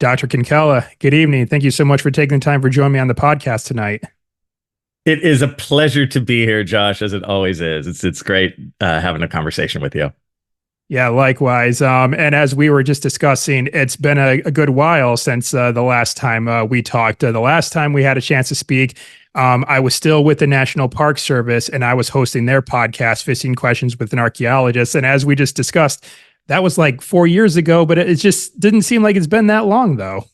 Dr. Kinkella, good evening. Thank you so much for taking the time for joining me on the podcast tonight. It is a pleasure to be here, Josh, as it always is. It's great having a conversation with you. Yeah, likewise. And as we were just discussing, it's been a good while since the last time we talked. The last time we had a chance to speak, I was still with the National Park Service, and I was hosting their podcast, 15 Questions with an Archaeologist. And as we just discussed, that was like 4 years ago, but it just didn't seem like it's been that long, though.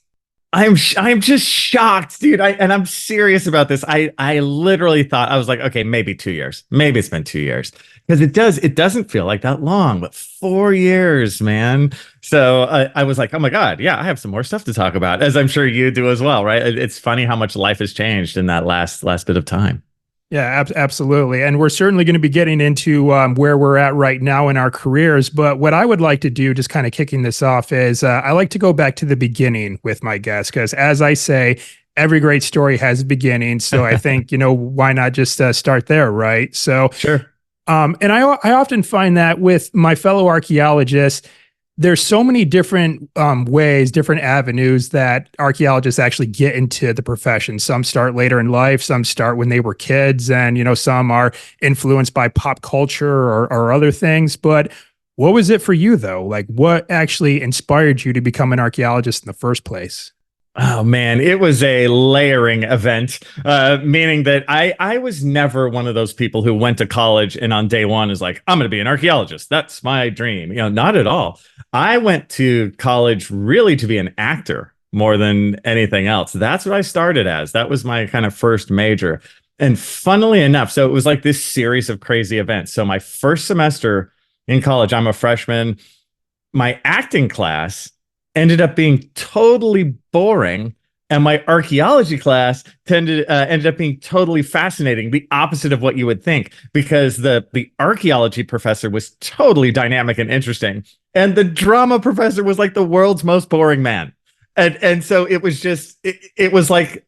I'm just shocked, dude. I'm serious about this. I literally thought, I was like, okay, maybe 2 years. Maybe it's been 2 years. Because it doesn't feel like that long, but 4 years, man. So I was like, oh my God, yeah, I have some more stuff to talk about, as I'm sure you do as well, right? It's funny how much life has changed in that last bit of time. Yeah, absolutely. And we're certainly going to be getting into where we're at right now in our careers. But what I would like to do, just kind of kicking this off, is I like to go back to the beginning with my guests, because as I say, every great story has a beginning. So I think, why not just start there, right? So, sure. And I often find that with my fellow archaeologists, there's so many different ways, different avenues that archaeologists actually get into the profession. Some start later in life, some start when they were kids, and some are influenced by pop culture or other things. But what was it for you, though? Like, what actually inspired you to become an archaeologist in the first place? Oh man, it was a layering event, meaning that I was never one of those people who went to college and on day one is like, I'm going to be an archaeologist. That's my dream. Not at all. I went to college really to be an actor more than anything else. That's what I started as. That was my kind of first major. And funnily enough, so it was like this series of crazy events. So my first semester in college, I'm a freshman. My acting class ended up being totally boring, and my archaeology class ended up being totally fascinating, the opposite of what you would think, because the archaeology professor was totally dynamic and interesting, and the drama professor was like the world's most boring man. And so it was just it was like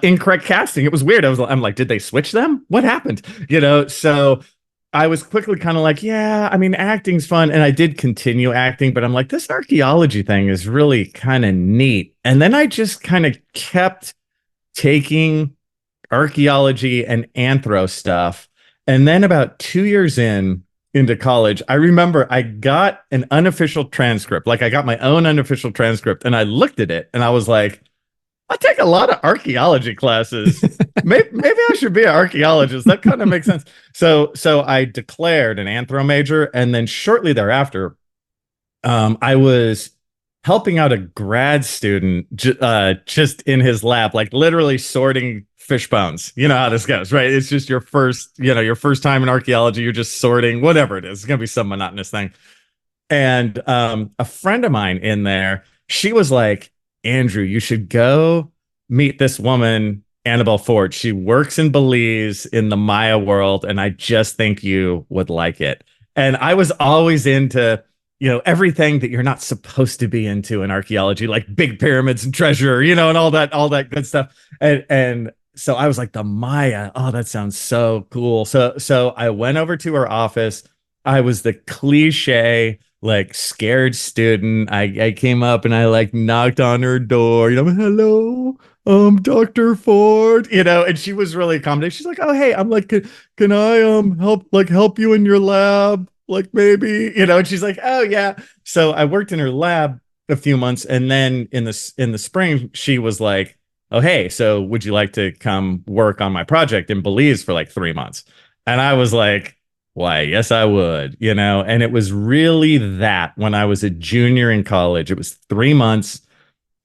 incorrect casting. It was weird. I'm like, did they switch them? What happened? So I was quickly kind of like, yeah, I mean, acting's fun. And I did continue acting, but I'm like, this archaeology thing is really kind of neat. And then I just kind of kept taking archaeology and anthro stuff. And then about 2 years into college, I remember I got an unofficial transcript. Like I got my own unofficial transcript, and I looked at it and I was like, I take a lot of archaeology classes. Maybe I should be an archaeologist. That kind of makes sense. So I declared an anthro major, and then shortly thereafter, I was helping out a grad student just in his lab, like literally sorting fish bones. You know how this goes, right? It's just your first time in archaeology. You're just sorting whatever it is. It's gonna be some monotonous thing. And a friend of mine in there, she was like, Andrew, you should go meet this woman, Annabelle Ford. She works in Belize in the Maya world, and I just think you would like it. And I was always into, everything that you're not supposed to be into in archaeology, like big pyramids and treasure, and all that good stuff. And so I was like, the Maya, oh, that sounds so cool. So I went over to her office. I was the cliche, like scared student. I came up and I like knocked on her door, hello, Dr. Ford, and she was really accommodating. She's like, oh, hey, I'm like, can I help you in your lab? Like maybe, and she's like, oh yeah. So I worked in her lab a few months, and then in the spring, she was like, oh, hey, so would you like to come work on my project in Belize for like 3 months? And I was like, why, yes, I would, and it was really that when I was a junior in college, it was 3 months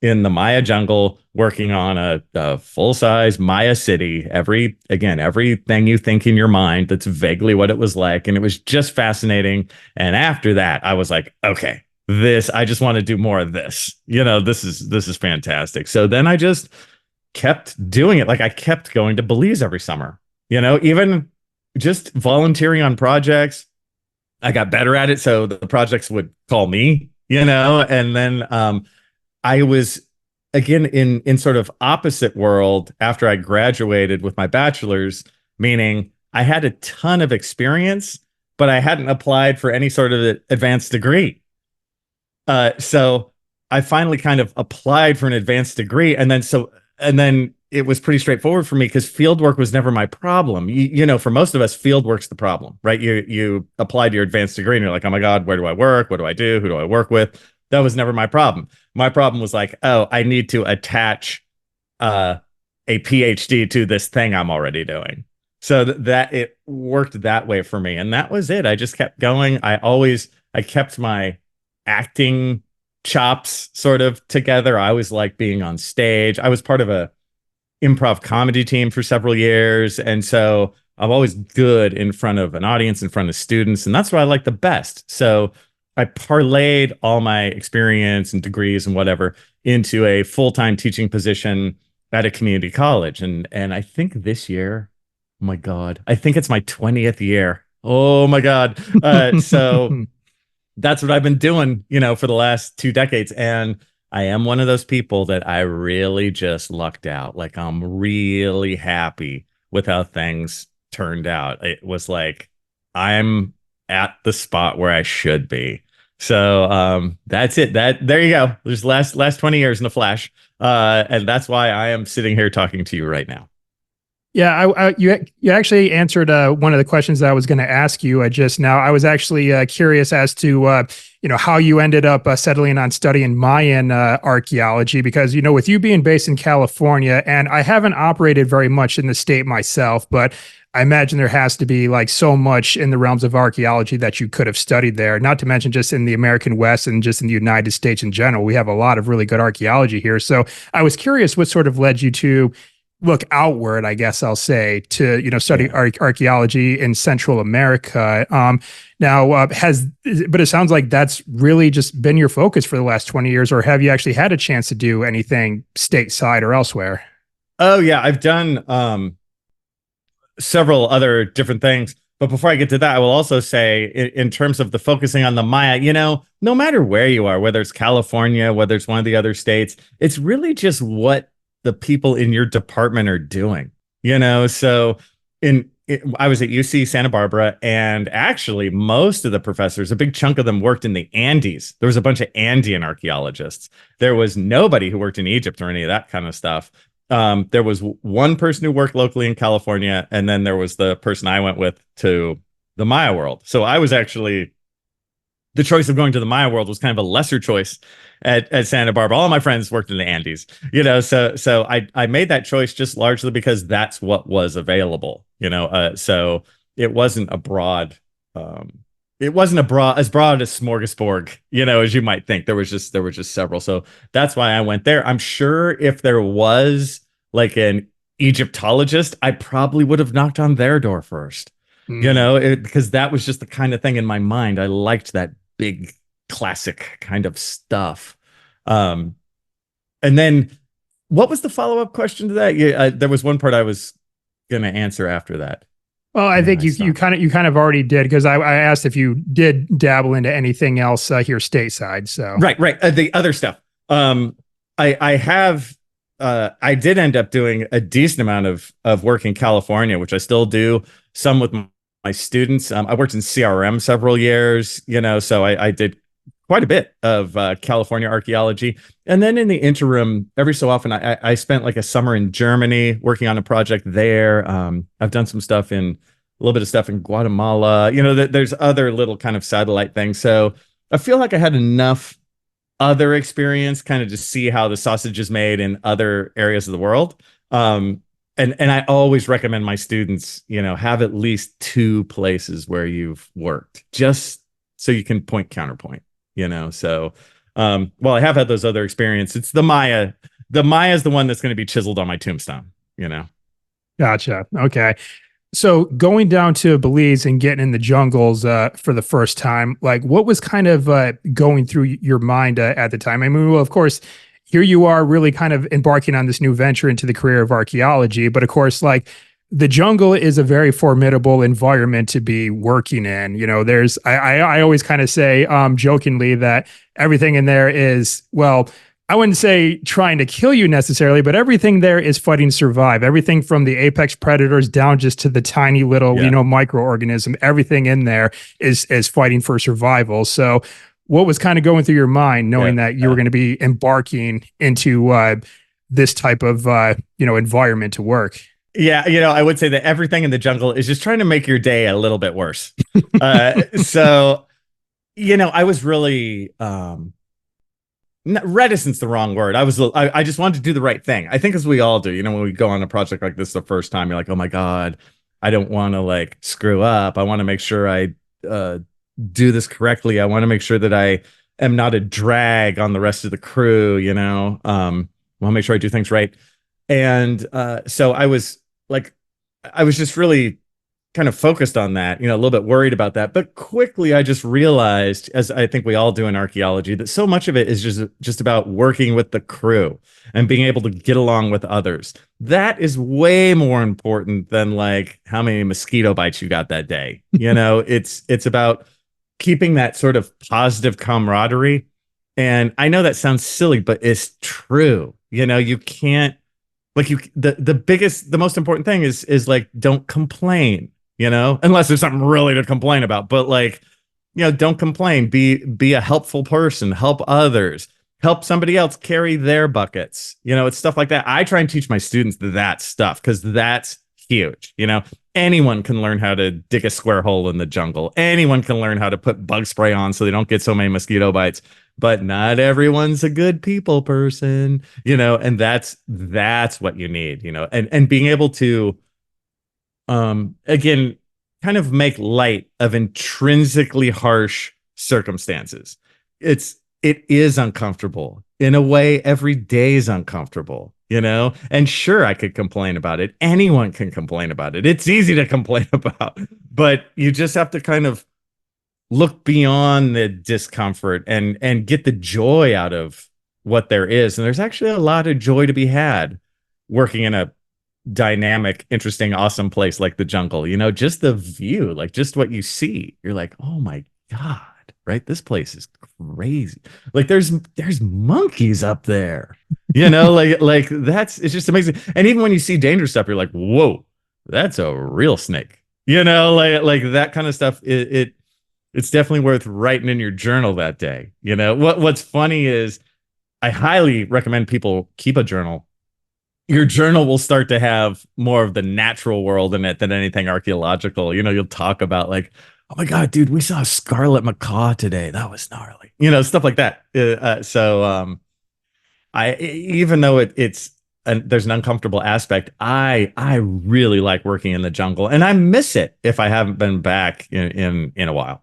in the Maya jungle working on a full-size Maya city, everything you think in your mind, that's vaguely what it was like. And it was just fascinating. And after that, I was like, okay, I just want to do more of this. This is fantastic. So then I just kept doing it. Like I kept going to Belize every summer, even just volunteering on projects. I got better at it, so the projects would call me, and then I was again in sort of opposite world after I graduated with my bachelor's, meaning I had a ton of experience, but I hadn't applied for any sort of advanced degree. So I finally kind of applied for an advanced degree. And then it was pretty straightforward for me because fieldwork was never my problem. For most of us, fieldwork's the problem, right? You apply to your advanced degree and you're like, oh my God, where do I work? What do I do? Who do I work with? That was never my problem. My problem was like, oh, I need to attach a PhD to this thing I'm already doing. So that it worked that way for me. And that was it. I just kept going. I kept my acting chops sort of together. I always liked being on stage. I was part of a improv comedy team for several years. And so I'm always good in front of an audience, in front of students. And that's what I like the best. So I parlayed all my experience and degrees and whatever into a full-time teaching position at a community college. And I think this year, oh my God, I think it's my 20th year. Oh my God. So that's what I've been doing, for the last 2 decades. And I am one of those people that I really just lucked out. Like, I'm really happy with how things turned out. It was like, I'm at the spot where I should be. So that's it. There you go. There's last 20 years in a flash. And that's why I am sitting here talking to you right now. Yeah, you actually answered one of the questions that I was going to ask you just now. I was actually curious as to how you ended up settling on studying Mayan archaeology, because with you being based in California, and I haven't operated very much in the state myself, but I imagine there has to be like so much in the realms of archaeology that you could have studied there. Not to mention just in the American West and just in the United States in general, we have a lot of really good archaeology here. So I was curious what sort of led you to look outward, I guess I'll say, to study archaeology in Central America. But it sounds like that's really just been your focus for the last 20 years, or have you actually had a chance to do anything stateside or elsewhere? Oh yeah, I've done several other different things. But before I get to that, I will also say, in terms of the focusing on the Maya, no matter where you are, whether it's California, whether it's one of the other states, it's really just what the people in your department are doing, so I was at UC Santa Barbara, and actually most of the professors, a big chunk of them worked in the Andes. There was a bunch of Andean archaeologists. There was nobody who worked in Egypt or any of that kind of stuff. There was one person who worked locally in California, and then there was the person I went with to the Maya world. So I was actually, the choice of going to the Maya world was kind of a lesser choice at Santa Barbara. All my friends worked in the Andes, so I made that choice just largely because that's what was available, so it wasn't a broad, as broad a smorgasbord, as you might think. There was just several. So that's why I went there. I'm sure if there was like an Egyptologist, I probably would have knocked on their door first, because that was just the kind of thing in my mind. I liked that big classic kind of stuff. And then what was the follow-up question to that? There was one part I was going to answer after that. Well, I think you kind of already did, because I asked if you did dabble into anything else here stateside. So right. The other stuff. I did end up doing a decent amount of work in California, which I still do, some with my students. I worked in CRM several years, so I did quite a bit of California archaeology. And then in the interim, every so often, I spent like a summer in Germany working on a project there. I've done a little bit of stuff in Guatemala. There's other little kind of satellite things. So I feel like I had enough other experience kind of to see how the sausage is made in other areas of the world. And I always recommend my students, have at least 2 places where you've worked, just so you can counterpoint. So while I have had those other experiences, it's the Maya. The Maya is the one that's going to be chiseled on my tombstone, Gotcha. Okay. So going down to Belize and getting in the jungles for the first time, like what was kind of going through your mind at the time? I mean, well, of course, here you are really kind of embarking on this new venture into the career of archaeology. But of course, like the jungle is a very formidable environment to be working in. I always kind of say jokingly that everything in there is, well, I wouldn't say trying to kill you necessarily, but everything there is fighting to survive. Everything from the apex predators down just to the tiny little, microorganism, everything in there is fighting for survival. So what was kind of going through your mind knowing that you were going to be embarking into this type of environment to work? Yeah, I would say that everything in the jungle is just trying to make your day a little bit worse. So, I was really reticent's the wrong word. I just wanted to do the right thing. I think as we all do, when we go on a project like this the first time, you're like, oh my God, I don't want to like screw up. I want to make sure I do this correctly. I want to make sure that I am not a drag on the rest of the crew, I want to make sure I do things right. And so I was just really kind of focused on that, a little bit worried about that. But quickly, I just realized, as I think we all do in archaeology, that so much of it is just about working with the crew and being able to get along with others. That is way more important than like how many mosquito bites you got that day. It's about keeping that sort of positive camaraderie. And I know that sounds silly, but it's true. You can't the most important thing is like, don't complain, unless there's something really to complain about. But don't complain. Be a helpful person. Help others. Help somebody else carry their buckets. It's stuff like that. I try and teach my students that stuff because that's huge. Anyone can learn how to dig a square hole in the jungle. Anyone can learn how to put bug spray on so they don't get so many mosquito bites. But not everyone's a good people person, and that's what you need, and being able to, again, kind of make light of intrinsically harsh circumstances. It is uncomfortable. In a way, every day is uncomfortable, and sure, I could complain about it. Anyone can complain about it. It's easy to complain about, but you just have to kind of look beyond the discomfort and get the joy out of what there is. And there's actually a lot of joy to be had working in a dynamic, interesting, awesome place like the jungle. Just the view, like just what you see. You're like, oh my God, right? This place is crazy. Like there's monkeys up there, it's just amazing. And even when you see dangerous stuff, you're like, whoa, that's a real snake, like that kind of stuff. It's definitely worth writing in your journal that day. What's funny is I highly recommend people keep a journal. Your journal will start to have more of the natural world in it than anything archaeological. You'll talk about like, oh my God, dude, we saw a scarlet macaw today. That was gnarly. Stuff like that. Even though there's an uncomfortable aspect, I really like working in the jungle, and I miss it if I haven't been back in a while.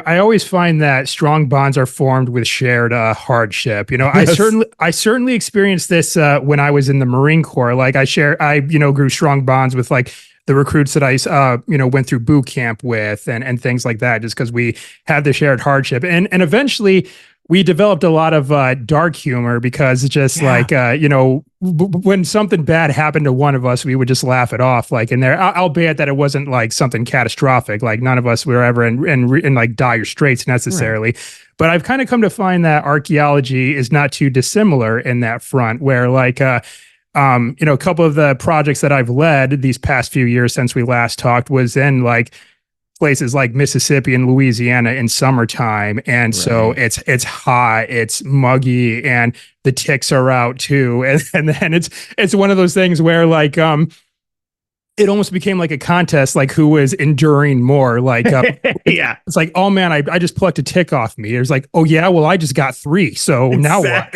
I always find that strong bonds are formed with shared hardship. Yes. I certainly experienced this when I was in the Marine Corps. Like I grew strong bonds with like the recruits that I went through boot camp with and things like that, just because we had the shared hardship. And eventually we developed a lot of dark humor because it's just when something bad happened to one of us, we would just laugh it off. Like in there, albeit that it wasn't like something catastrophic. Like none of us were ever in like dire straits necessarily. Right. But I've kind of come to find that archaeology is not too dissimilar in that front, where like a couple of the projects that I've led these past few years since we last talked was in like places like Mississippi and Louisiana in summertime. And so it's hot, it's muggy, and the ticks are out too. And then it's one of those things where like, it almost became like a contest, like who was enduring more. Like, yeah, it's like, oh man, I just plucked a tick off me. There's like, oh yeah, well I just got 3. So now what?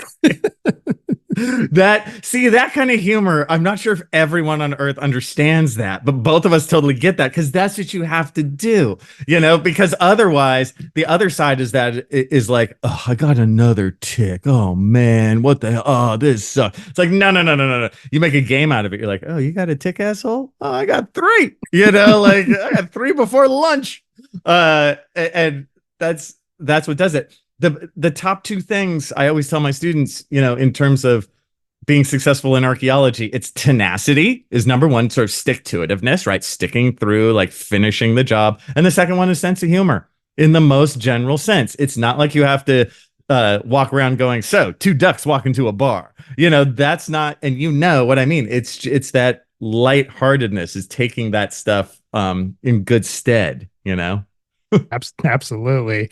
That kind of humor, I'm not sure if everyone on earth understands that, but both of us totally get that because that's what you have to do, because otherwise the other side is like, oh, I got another tick. Oh man, what the hell? Oh, this sucks. It's like, no. You make a game out of it. You're like, oh, you got a tick, asshole? Oh, I got 3, like I got 3 before lunch. And that's what does it. The top 2 things I always tell my students, in terms of being successful in archaeology, it's tenacity is number 1, sort of stick-to-itiveness, right? Sticking through, like finishing the job. And the second one is sense of humor in the most general sense. It's not like you have to walk around going, so 2 ducks walk into a bar. That's not, and what I mean. It's that lightheartedness is taking that stuff in good stead, Absolutely.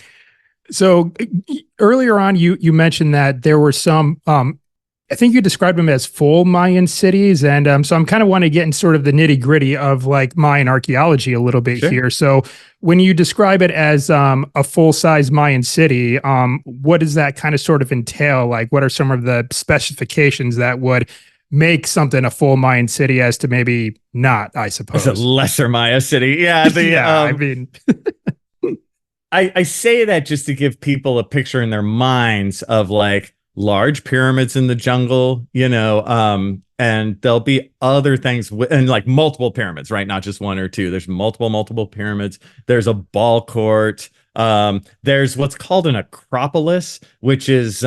So earlier on, you mentioned that there were some, I think you described them as full Mayan cities, and so I'm kind of want to get in sort of the nitty gritty of like Mayan archaeology a little bit Sure. here. So when you describe it as a full size Mayan city, what does that kind of sort of entail? Like, what are some of the specifications that would make something a full Mayan city as to maybe not, I suppose? It's a lesser Maya city. Yeah. Yeah, I mean, I say that just to give people a picture in their minds of like large pyramids in the jungle, and there'll be other things and like multiple pyramids, right? Not just one or two. There's multiple pyramids. There's a ball court. There's what's called an acropolis, which is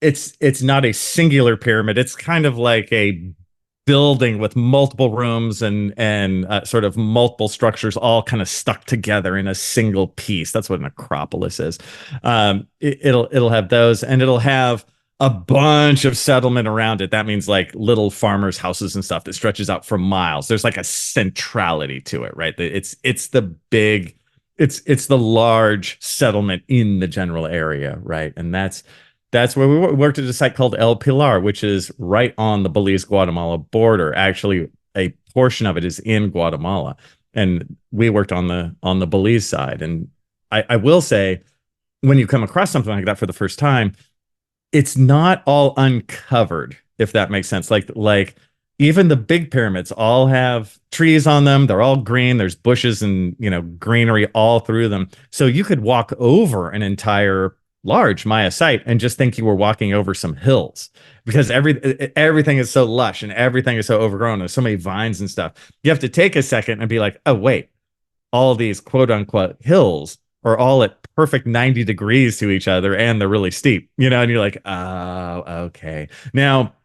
it's not a singular pyramid. It's kind of like a building with multiple rooms and sort of multiple structures all kind of stuck together in a single piece. That's what an acropolis is. It'll have those, and it'll have a bunch of settlement around it. That means like little farmers' houses and stuff that stretches out for miles. There's like a centrality to it, right? It's the large settlement in the general area, right? And that's where we worked at a site called El Pilar, which is right on the Belize-Guatemala border. Actually, a portion of it is in Guatemala, and we worked on the Belize side. And I will say, when you come across something like that for the first time, it's not all uncovered, if that makes sense. Like even the big pyramids all have trees on them. They're all green. There's bushes and greenery all through them. So you could walk over an entire large Maya site and just think you were walking over some hills, because everything is so lush and everything is so overgrown. There's so many vines and stuff. You have to take a second and be like, oh wait, all these quote unquote hills are all at perfect 90 degrees to each other, and they're really steep, and you're like, oh, okay. Now,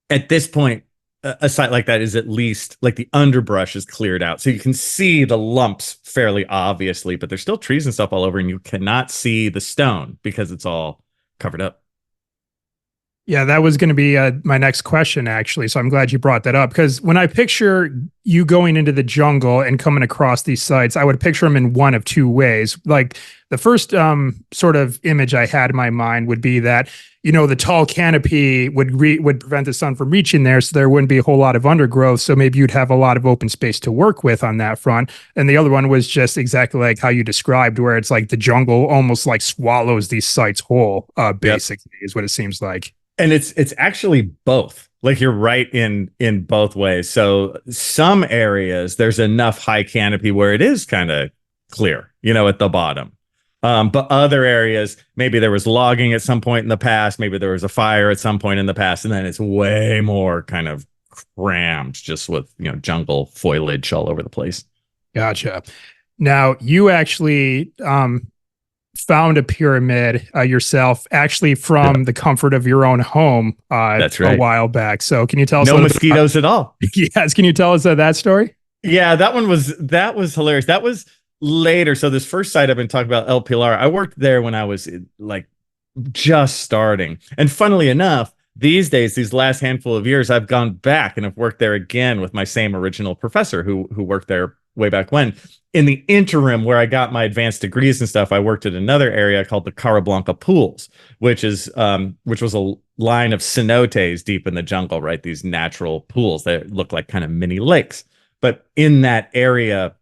at this point, a site like that is at least like the underbrush is cleared out, so you can see the lumps fairly obviously, but there's still trees and stuff all over, and you cannot see the stone because it's all covered up. Yeah, that was going to be my next question, actually. So I'm glad you brought that up, because when I picture you going into the jungle and coming across these sites, I would picture them in one of two ways. Like the first sort of image I had in my mind would be that, the tall canopy would prevent the sun from reaching there, so there wouldn't be a whole lot of undergrowth. So maybe you'd have a lot of open space to work with on that front. And the other one was just exactly like how you described, where it's like the jungle almost like swallows these sites whole, basically, is what it seems like. And it's actually both. Like you're right in both ways. So some areas there's enough high canopy where it is kind of clear, at the bottom. But other areas, maybe there was logging at some point in the past, maybe there was a fire at some point in the past, and then it's way more kind of crammed just with, jungle foliage all over the place. Gotcha. Now, you actually found a pyramid yourself, actually from the comfort of your own home. That's right. A while back. So can you tell us no mosquitoes at all? Yes. Can you tell us that story? Yeah, that was hilarious. That was later. So this first site I've been talking about, El Pilar, I worked there when I was like just starting. And funnily enough, these days, these last handful of years, I've gone back and I've worked there again with my same original professor who worked there way back when. In the interim, where I got my advanced degrees and stuff, I worked at another area called the Carablanca Pools, which was a line of cenotes deep in the jungle, right? These natural pools that look like kind of mini lakes. But in that area,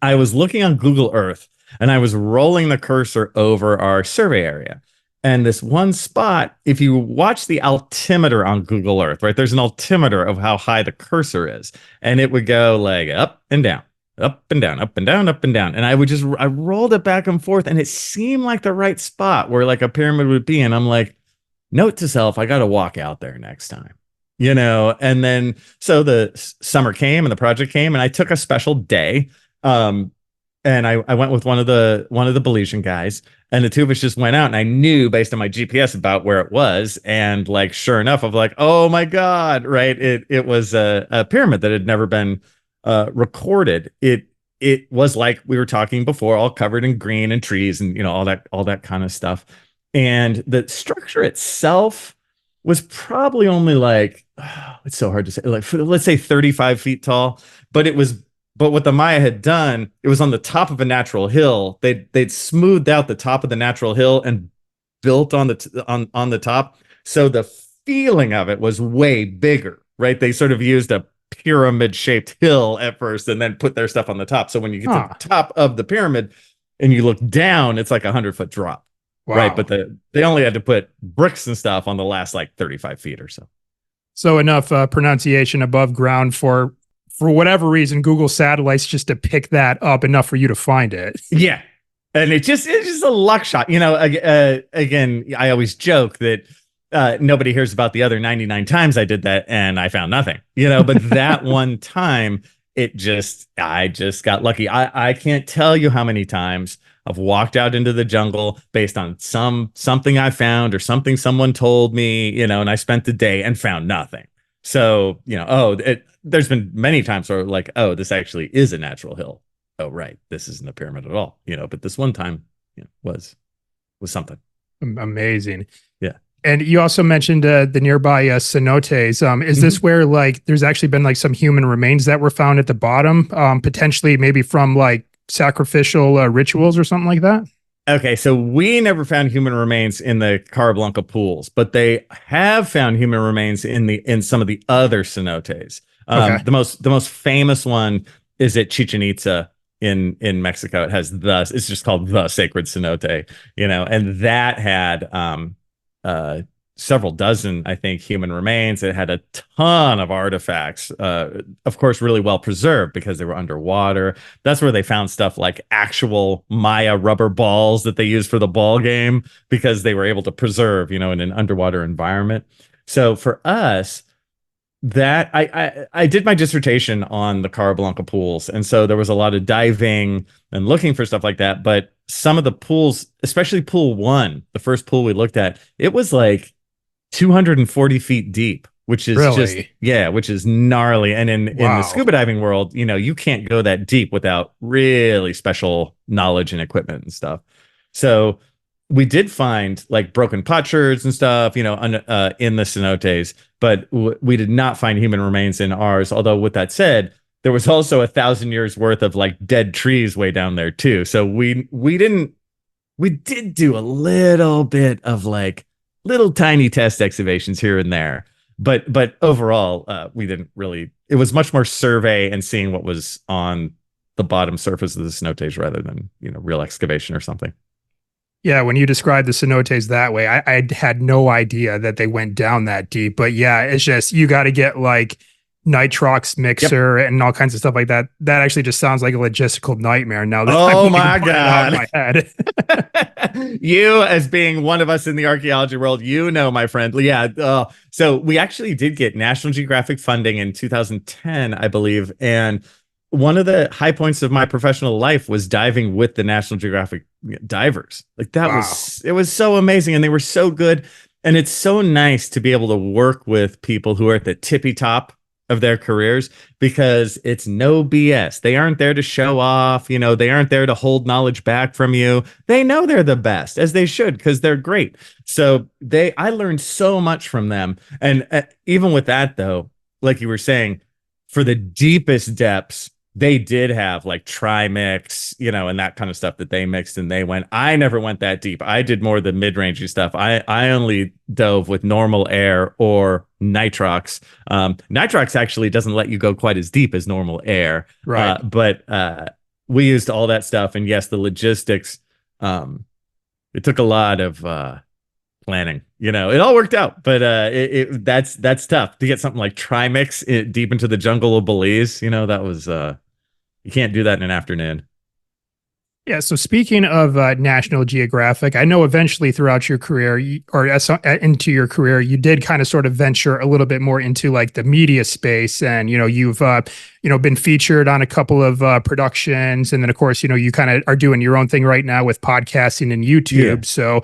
I was looking on Google Earth and I was rolling the cursor over our survey area. And this one spot, if you watch the altimeter on Google Earth, right, there's an altimeter of how high the cursor is. And it would go like up and down, up and down, up and down, up and down. And I rolled it back and forth, and it seemed like the right spot where like a pyramid would be. And I'm like, note to self, I got to walk out there next time. And then so the summer came and the project came, and I took a special day. And I went with one of the Belizean guys, and the two of us just went out, and I knew based on my GPS about where it was. And like, sure enough, of like, oh my God, right. It was a pyramid that had never been recorded. It was like we were talking before, all covered in green and trees and, all that kind of stuff. And the structure itself was probably only like, it's so hard to say, like, let's say 35 feet tall, but it was But what the Maya had done, it was on the top of a natural hill. They'd smoothed out the top of the natural hill and built on the top. So the feeling of it was way bigger, right? They sort of used a pyramid shaped hill at first and then put their stuff on the top. So when you get to the top of the pyramid and you look down, it's like a 100-foot drop. Wow. Right. But they only had to put bricks and stuff on the last like 35 feet or so. So enough pronunciation above ground for whatever reason, Google satellites just to pick that up enough for you to find it. Yeah. And it's just a luck shot. You know, again, I always joke that nobody hears about the other 99 times I did that and I found nothing, you know, but that one time I just got lucky. I can't tell you how many times I've walked out into the jungle based on something I found or something someone told me, you know, and I spent the day and found nothing. So, you know, there's been many times where like, oh, this actually is a natural hill. Oh, right. This isn't a pyramid at all, you know, but this one time, you know, was something. Amazing. Yeah. And you also mentioned the nearby cenotes. Is this where like there's actually been like some human remains that were found at the bottom, potentially maybe from like sacrificial rituals or something like that? Okay, so we never found human remains in the Carablanca pools, but they have found human remains in some of the other cenotes. Okay. The most famous one is at Chichen Itza in Mexico. It's just called the Sacred Cenote, you know, and that had several dozen, I think, human remains. It had a ton of artifacts, of course, really well preserved because they were underwater. That's where they found stuff like actual Maya rubber balls that they used for the ball game because they were able to preserve, you know, in an underwater environment. So for us, that I did my dissertation on the Carablanca pools. And so there was a lot of diving and looking for stuff like that. But some of the pools, especially pool 1, the first pool we looked at, it was like 240 feet deep, which is which is gnarly. And in the scuba diving world, you know, you can't go that deep without really special knowledge and equipment and stuff. So we did find like broken potsherds and stuff, you know, in the cenotes, but we did not find human remains in ours. Although with that said, there was also 1,000 years worth of like dead trees way down there too. So we did do a little bit of like little tiny test excavations here and there, but overall, we didn't really. It was much more survey and seeing what was on the bottom surface of the cenotes rather than, you know, real excavation or something. Yeah, when you described the cenotes that way, I had no idea that they went down that deep. But yeah, it's just you got to get like nitrox mixer and all kinds of stuff like that. That actually just sounds like a logistical nightmare. Now that my God, my head. You, as being one of us in the archaeology world, you know, my friend. Yeah. So we actually did get National Geographic funding in 2010, I believe, and one of the high points of my professional life was diving with the National Geographic divers. Like that it was so amazing. And they were so good. And it's so nice to be able to work with people who are at the tippy top of their careers because it's no BS. They aren't there to show off. You know, they aren't there to hold knowledge back from you. They know they're the best, as they should, because they're great. So I learned so much from them. And even with that, though, like you were saying, for the deepest depths, they did have like trimix, you know, and that kind of stuff that they mixed and they went. I never went that deep. I did more of the mid-rangey stuff. I only dove with normal air or nitrox. Nitrox actually doesn't let you go quite as deep as normal air. Right. But we used all that stuff. And yes, the logistics, it took a lot of planning. You know, it all worked out, but that's tough to get something like trimix deep into the jungle of Belize. You know, that was you can't do that in an afternoon. Yeah. So speaking of National Geographic, I know eventually throughout your career into your career, you did kind of sort of venture a little bit more into like the media space, and you know you've been featured on a couple of productions, and then of course you kind of are doing your own thing right now with podcasting and YouTube. Yeah. So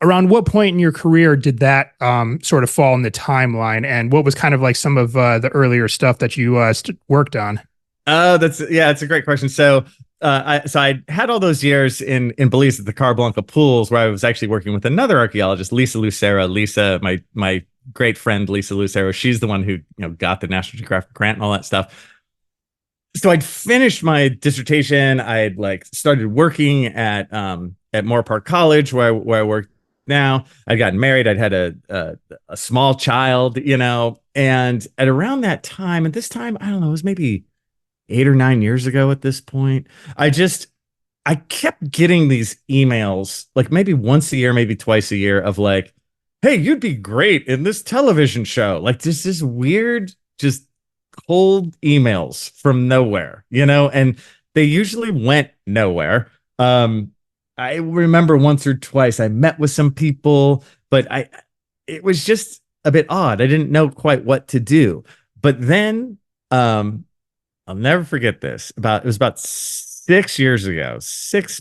around what point in your career did that sort of fall in the timeline, and what was kind of like some of the earlier stuff that you worked on? Oh, that's a great question. So I had all those years in Belize at the Carablanca pools where I was actually working with another archaeologist, Lisa Lucero. Lisa, my great friend Lisa Lucero, she's the one who got the National Geographic grant and all that stuff. so I'd finished my dissertation. I'd like started working at Moore Park College where I work now. I'd gotten married. I'd had a small child, and at around that time, at this time, I don't know, it was maybe 8 or 9 years ago at this point. I kept getting these emails, like maybe once a year, maybe twice a year, of like, hey, you'd be great in this television show. Like this weird, just cold emails from nowhere, and they usually went nowhere. I remember once or twice I met with some people, but it was just a bit odd. I didn't know quite what to do. But then I'll never forget this. It was about 6 years ago,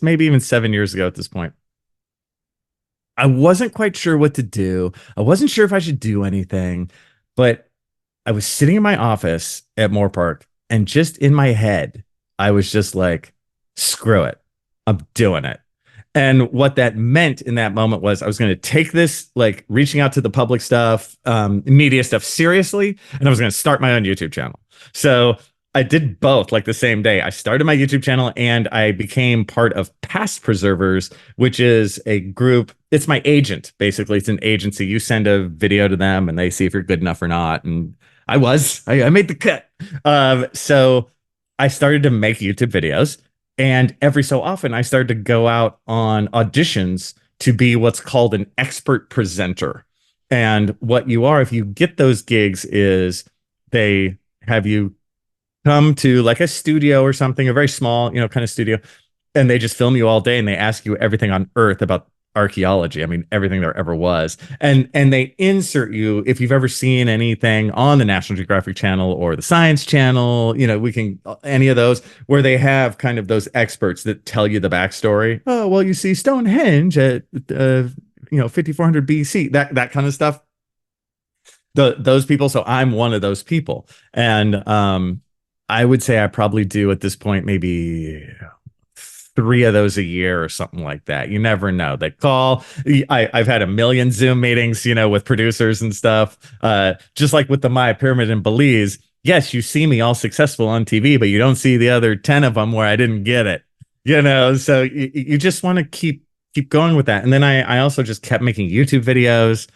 maybe even 7 years ago at this point. I wasn't quite sure what to do. I wasn't sure if I should do anything, but I was sitting in my office at Moore Park, and just in my head, I was just like, screw it. I'm doing it. And what that meant in that moment was I was going to take this, like reaching out to the public stuff, media stuff seriously, and I was going to start my own YouTube channel. So I did both like the same day. I started my YouTube channel and I became part of Past Preservers, which is a group. It's my agent, basically. It's an agency. You send a video to them and they see if you're good enough or not. And I made the cut. So I started to make YouTube videos. And every so often, I started to go out on auditions to be what's called an expert presenter. And what you are, if you get those gigs, is they have you come to like a studio or something, a very small, kind of studio, and they just film you all day and they ask you everything on earth about archaeology. I mean, everything there ever was. And they insert you, if you've ever seen anything on the National Geographic Channel or the Science Channel, any of those, where they have kind of those experts that tell you the backstory. Oh, well, you see Stonehenge at 5400 BC, that kind of stuff. Those people. So I'm one of those people. And I would say I probably do at this point maybe 3 of those a year or something like that. You never know. They call. I've had a million Zoom meetings, with producers and stuff. Just like with the Maya Pyramid in Belize. Yes, you see me all successful on TV, but you don't see the other 10 of them where I didn't get it. So you just want to keep going with that. And then I also just kept making YouTube videos.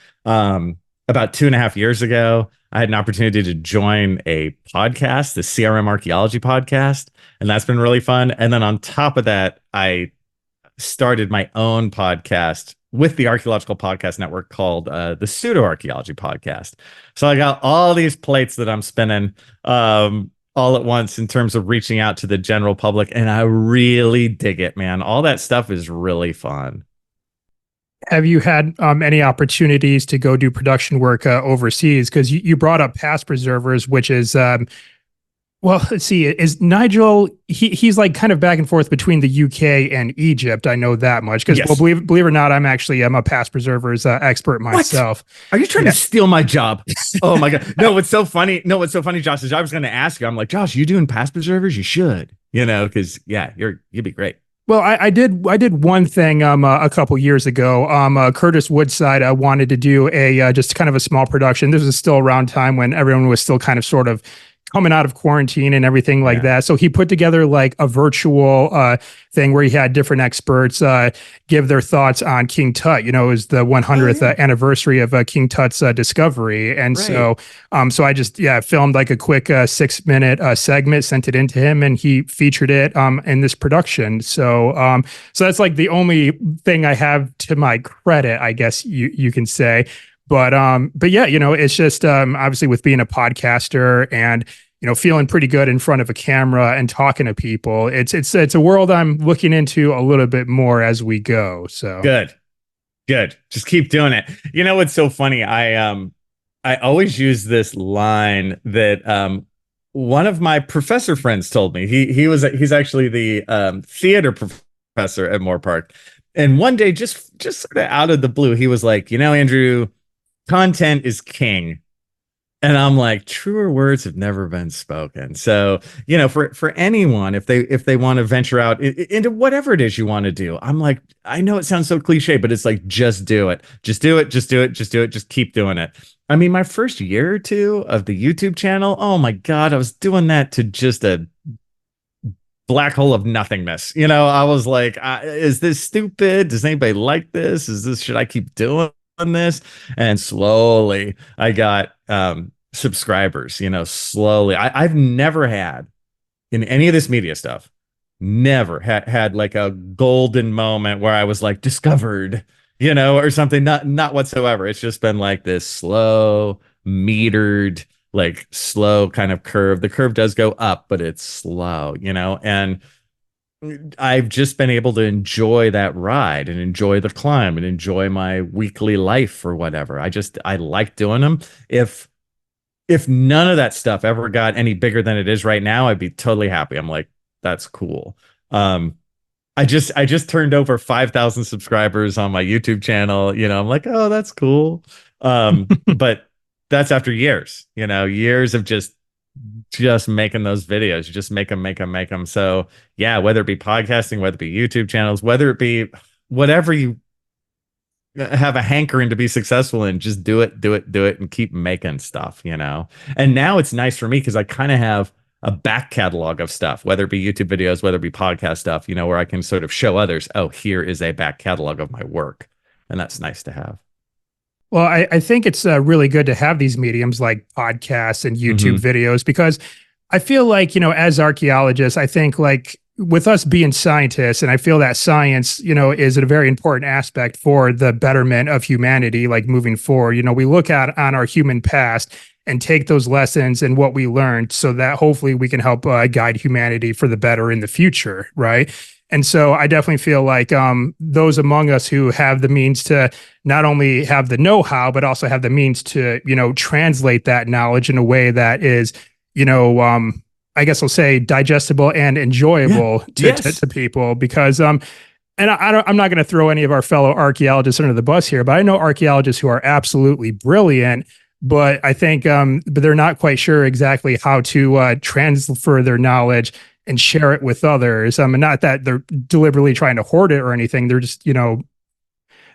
About 2.5 years ago, I had an opportunity to join a podcast, the CRM Archaeology Podcast, and that's been really fun. And then on top of that, I started my own podcast with the Archaeological Podcast Network called the Pseudo-Archaeology Podcast. So I got all these plates that I'm spinning all at once in terms of reaching out to the general public, and I really dig it, man. All that stuff is really fun. Have you had any opportunities to go do production work overseas? Because you brought up Past Preservers, which is, well, let's see, is Nigel, he's like kind of back and forth between the UK and Egypt. I know that much because, well, believe it or not, I'm a Past Preservers expert myself. What? Are you trying to steal my job? Oh my God. No, what's so funny, Josh, is I was going to ask you, I'm like, Josh, you doing Past Preservers? You should, because you'd be great. Well, I did one thing a couple years ago. Curtis Woodside wanted to do a just kind of a small production. This was still around time when everyone was still kind of sort of coming out of quarantine and everything like that. So he put together like a virtual thing where he had different experts give their thoughts on King Tut. It was the 100th anniversary of King Tut's discovery. And so I just filmed like a quick 6-minute segment, sent it into him, and he featured it in this production. So that's like the only thing I have to my credit, I guess you can say. But yeah, it's just obviously with being a podcaster and feeling pretty good in front of a camera and talking to people, it's a world I'm looking into a little bit more as we go. So good, just keep doing it. What's so funny? I always use this line that one of my professor friends told me. He's actually the theater professor at Moore Park, and one day just sort of out of the blue, he was like, Andrew, content is king. And I'm like, truer words have never been spoken. So, for anyone, if they want to venture out into whatever it is you want to do, I'm like, I know it sounds so cliche, but it's like, just do it. Just do it. Just keep doing it. I mean, my first year or two of the YouTube channel, oh my God, I was doing that to just a black hole of nothingness. I was like, is this stupid? Does anybody like this? Should I keep doing this? And slowly I got subscribers, slowly. I've never had in any of this media stuff, never had like a golden moment where I was like discovered, or something. Not whatsoever. It's just been like this slow, metered, like slow kind of curve. The curve does go up, but it's slow, and I've just been able to enjoy that ride and enjoy the climb and enjoy my weekly life or whatever. I like doing them. If none of that stuff ever got any bigger than it is right now, I'd be totally happy. I'm like, that's cool. I just turned over 5,000 subscribers on my YouTube channel. I'm like, oh, that's cool. But that's after years, years of just making those videos. You just make them. So yeah, whether it be podcasting, whether it be YouTube channels, whether it be whatever you have a hankering to be successful in, just do it and keep making stuff, And now it's nice for me because I kind of have a back catalog of stuff, whether it be YouTube videos, whether it be podcast stuff, where I can sort of show others, oh, here is a back catalog of my work. And that's nice to have. Well, I think it's really good to have these mediums like podcasts and YouTube videos, because I feel like, as archaeologists, I think like with us being scientists, and I feel that science, is a very important aspect for the betterment of humanity, like moving forward. We look at on our human past and take those lessons and what we learned so that hopefully we can help guide humanity for the better in the future, right? And so I definitely feel like those among us who have the means to not only have the know-how, but also have the means to, translate that knowledge in a way that is, I guess I'll say digestible and enjoyable to people, because and I'm not going to throw any of our fellow archaeologists under the bus here, but I know archaeologists who are absolutely brilliant, but I think but they're not quite sure exactly how to transfer their knowledge and share it with others. And not that they're deliberately trying to hoard it or anything. They're just,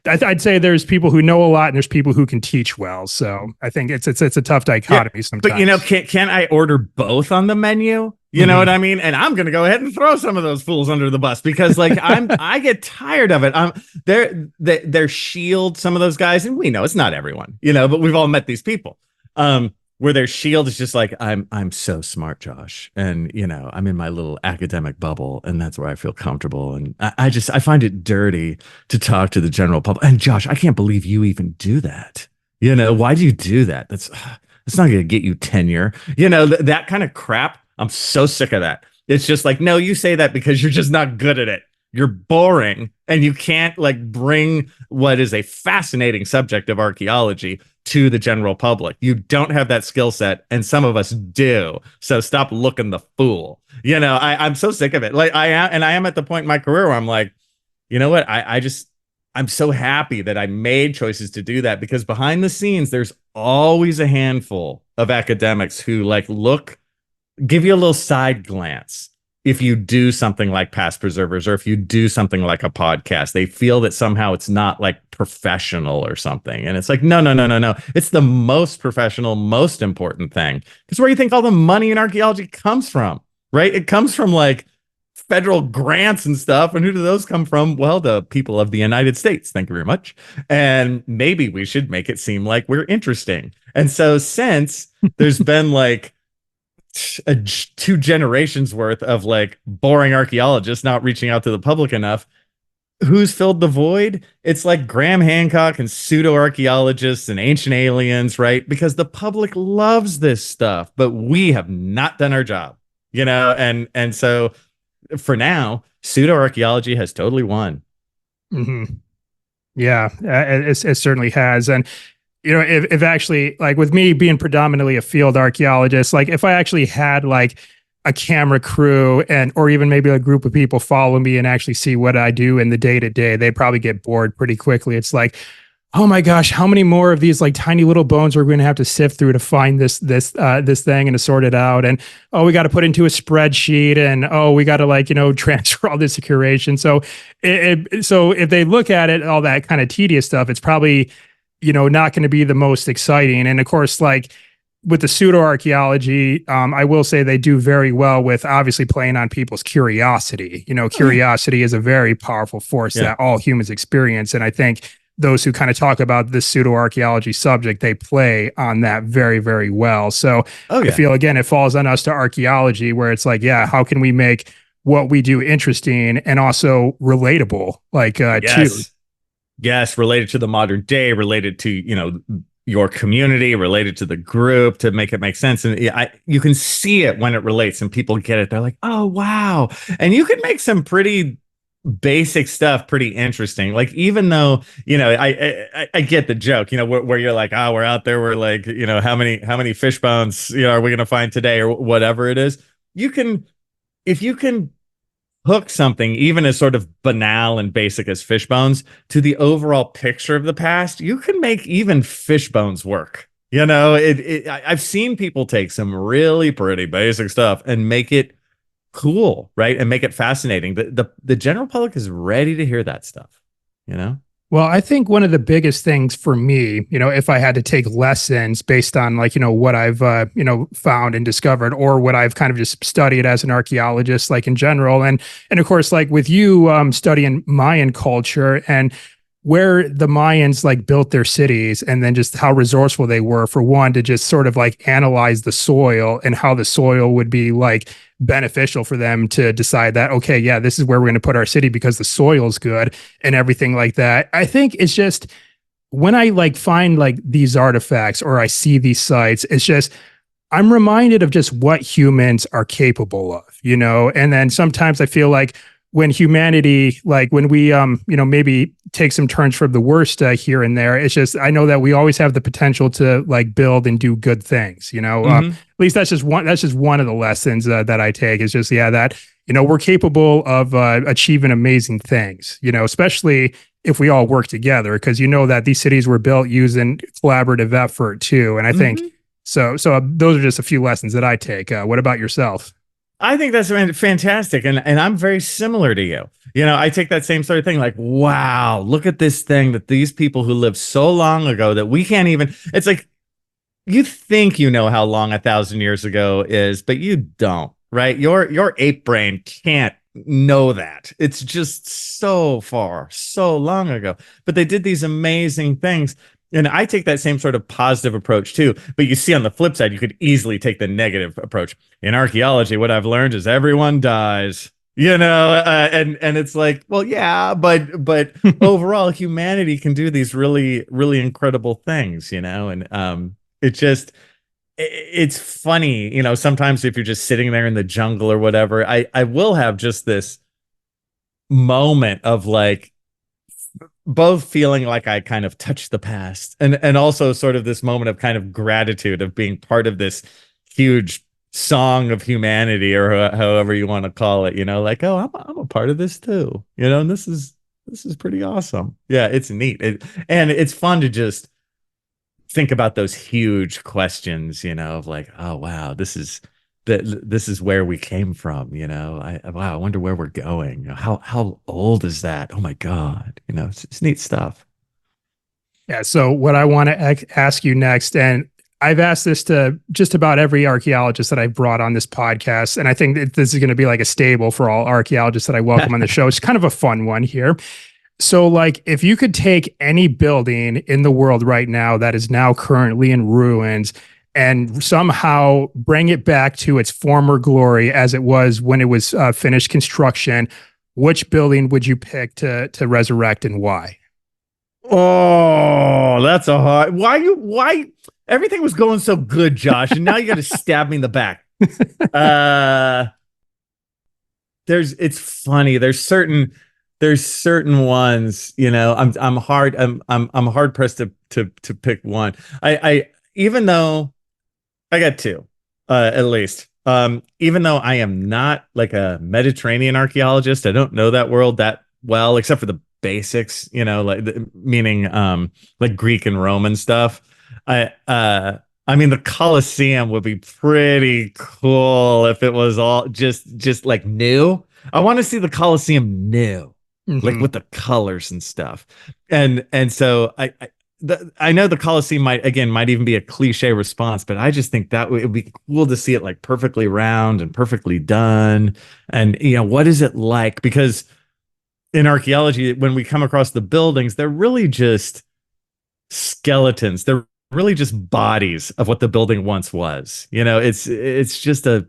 I'd say there's people who know a lot and there's people who can teach well. So I think it's a tough dichotomy sometimes. But can I order both on the menu? You know what I mean? And I'm going to go ahead and throw some of those fools under the bus, because like I get tired of it. They're shield, some of those guys, and we know it's not everyone, but we've all met these people. Where their shield is just like, I'm so smart, Josh. And, I'm in my little academic bubble, and that's where I feel comfortable. And I find it dirty to talk to the general public. And Josh, I can't believe you even do that. Why do you do that? That's not going to get you tenure. That kind of crap. I'm so sick of that. It's just like, no, you say that because you're just not good at it. You're boring, and you can't like bring what is a fascinating subject of archaeology to the general public. You don't have that skill set, and some of us do. So stop looking the fool. I'm so sick of it. Like I am at the point in my career where I'm like, you know what? I'm so happy that I made choices to do that, because behind the scenes, there's always a handful of academics who give you a little side glance. If you do something like Past Preservers, or if you do something like a podcast, they feel that somehow it's not like professional or something. And it's like, no. It's the most professional, most important thing. It's where you think all the money in archaeology comes from, right? It comes from like federal grants and stuff. And who do those come from? Well, the people of the United States. Thank you very much. And maybe we should make it seem like we're interesting. And so since there's been like 2 generations worth of like boring archaeologists not reaching out to the public enough, who's filled the void? It's like Graham Hancock and pseudo-archaeologists and ancient aliens, right? Because the public loves this stuff, but we have not done our job, and so for now, pseudo-archaeology has totally won. Yeah, it certainly has. And if actually, like with me being predominantly a field archaeologist, like if I actually had like a camera crew or even maybe a group of people follow me and actually see what I do in the day to day, they'd probably get bored pretty quickly. It's like, oh my gosh, how many more of these like tiny little bones we're going to have to sift through to find this thing and to sort it out. And, oh, we got to put into a spreadsheet, and, oh, we got to transfer all this to curation. So so if they look at it, all that kind of tedious stuff, it's probably, not going to be the most exciting. And of course, like with the pseudo-archaeology, I will say they do very well with obviously playing on people's curiosity. Curiosity is a very powerful force that all humans experience. And I think those who kind of talk about this pseudo-archaeology subject, they play on that very, very well. So I feel, again, it falls on us to archaeology, where it's like, how can we make what we do interesting and also relatable, too. Yes, related to the modern day, related to, your community, related to the group, to make it make sense. And you can see it when it relates and people get it. They're like, oh, wow. And you can make some pretty basic stuff pretty interesting. Like, even though, I get the joke, where you're like, we're out there, we're like, how many fish bones, are we going to find today, or whatever it is. If you can hook something even as sort of banal and basic as fish bones to the overall picture of the past, you can make even fish bones work. I've seen people take some really pretty basic stuff and make it cool, right? And make it fascinating. The general public is ready to hear that stuff, Well, I think one of the biggest things for me, if I had to take lessons based on what I've, found and discovered, or what I've kind of just studied as an archaeologist, in general. And of course, with you studying Mayan culture and where the Mayans built their cities, and then just how resourceful they were, for one, to just sort of analyze the soil and how the soil would be beneficial for them to decide that, okay, this is where we're going to put our city because the soil's good and everything like that. I think it's just, when I find these artifacts or I see these sites, it's just, I'm reminded of just what humans are capable of, and then sometimes I feel when humanity, when we, maybe take some turns from the worst here and there, it's just, I know that we always have the potential to build and do good things, at least that's just one of the lessons that I take, is just, that, we're capable of achieving amazing things, especially if we all work together, because that these cities were built using collaborative effort too. And I think, so those are just a few lessons that I take. What about yourself? I think that's fantastic. And I'm very similar to you. I take that same sort of thing, wow, look at this thing that these people who lived so long ago that we can't even, it's like, you think how long 1,000 years ago is, but you don't, right? Your ape brain can't know that. It's just so far, so long ago. But they did these amazing things. And I take that same sort of positive approach too. But you see, on the flip side, you could easily take the negative approach. In archaeology, what I've learned is everyone dies, and it's like, well, yeah, but overall, humanity can do these really, really incredible things, and it's funny, sometimes if you're just sitting there in the jungle or whatever, I will have just this moment of both feeling like I kind of touched the past, and also sort of this moment of kind of gratitude of being part of this huge song of humanity, or however you want to call it, oh, I'm a part of this too, and this is pretty awesome. Yeah, it's neat. And it's fun to just think about those huge questions, of oh, wow, this is where we came from, I wonder where we're going. How old is that? Oh my God, it's neat stuff. Yeah. So what I want to ask you next, and I've asked this to just about every archaeologist that I've brought on this podcast, and I think that this is going to be a staple for all archaeologists that I welcome on the show. It's kind of a fun one here. So if you could take any building in the world right now that is now currently in ruins and somehow bring it back to its former glory as it was when it was finished construction, which building would you pick to resurrect, and why? Oh, that's a hard. Why everything was going so good, Josh, and now you got to stab me in the back. It's funny. There's certain ones, I'm hard pressed to pick one. I even though I got two, at least. Even though I am not a Mediterranean archaeologist, I don't know that world that well, except for the basics, meaning Greek and Roman stuff. I mean, the Colosseum would be pretty cool if it was all just new. I want to see the Colosseum new, with the colors and stuff. And so I know the Colosseum might even be a cliche response, but I just think that it would be cool to see it like perfectly round and perfectly done. And what is it like? Because in archaeology, when we come across the buildings, they're really just skeletons. They're really just bodies of what the building once was. It's just a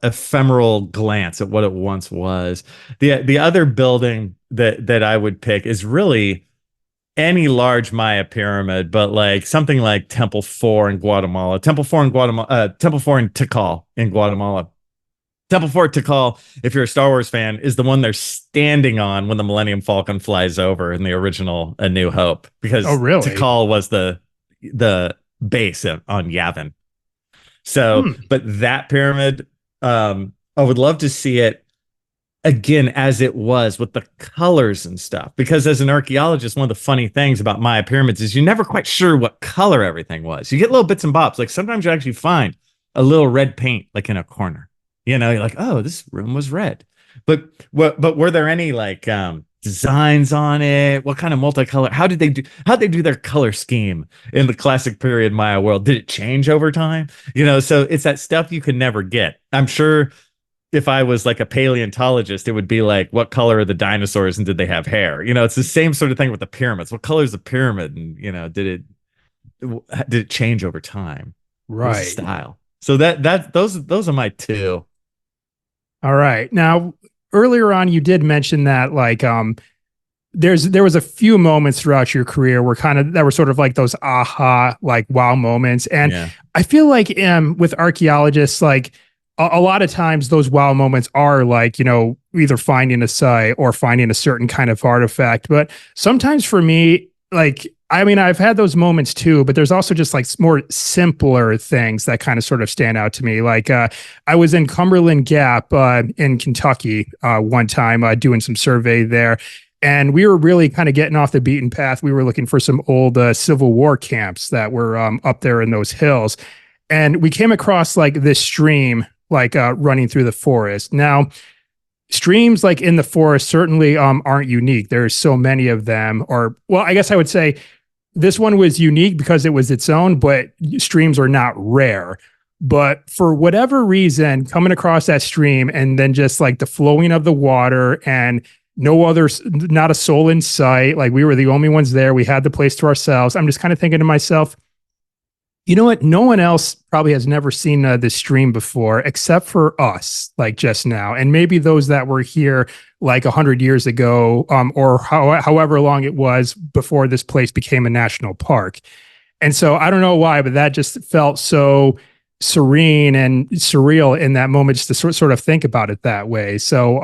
ephemeral glance at what it once was. The other building that I would pick is really any large Maya pyramid, but like something like Temple 4 in Guatemala, Temple 4 in Tikal in Guatemala. Temple 4 Tikal, if you're a Star Wars fan, is the one they're standing on when the Millennium Falcon flies over in the original A New Hope, because Tikal was the base on Yavin. So, but that pyramid, I would love to see it again as it was, with the colors and stuff. Because as an archaeologist, one of the funny things about Maya pyramids is you're never quite sure what color everything was. You get little bits and bobs. Like sometimes you actually find a little red paint, like in a corner. You're like, oh, this room was red. But were there any like designs on it? What kind of multicolor? How'd they do their color scheme in the classic period Maya world? Did it change over time? So it's that stuff you could never get. I'm sure if I was like a paleontologist, it would be like, what color are the dinosaurs and did they have hair? It's the same sort of thing with the pyramids. What color is the pyramid? And did it change over time? Right. Style. So those are my two. All right. Now, earlier on, you did mention that like there was a few moments throughout your career that were sort of like those aha, like wow moments. And I feel like with archaeologists, like a lot of times those wow moments are like, either finding a site or finding a certain kind of artifact. But sometimes for me, like, I mean, I've had those moments too, but there's also just like more simpler things that kind of sort of stand out to me. Like I was in Cumberland Gap in Kentucky one time doing some survey there. And we were really kind of getting off the beaten path. We were looking for some old Civil War camps that were up there in those hills. And we came across like this stream, like running through the forest. Now, streams like in the forest certainly aren't unique. There's so many of them. Or, well, I guess I would say this one was unique because it was its own, but streams are not rare. But for whatever reason, coming across that stream and then just like the flowing of the water and not a soul in sight, like we were the only ones there. We had the place to ourselves. I'm just kind of thinking to myself, you know what? No one else probably has never seen this stream before, except for us, like just now. And maybe those that were here like 100 years ago, or however long it was before this place became a national park. And so I don't know why, but that just felt so serene and surreal in that moment, just to sort of think about it that way. So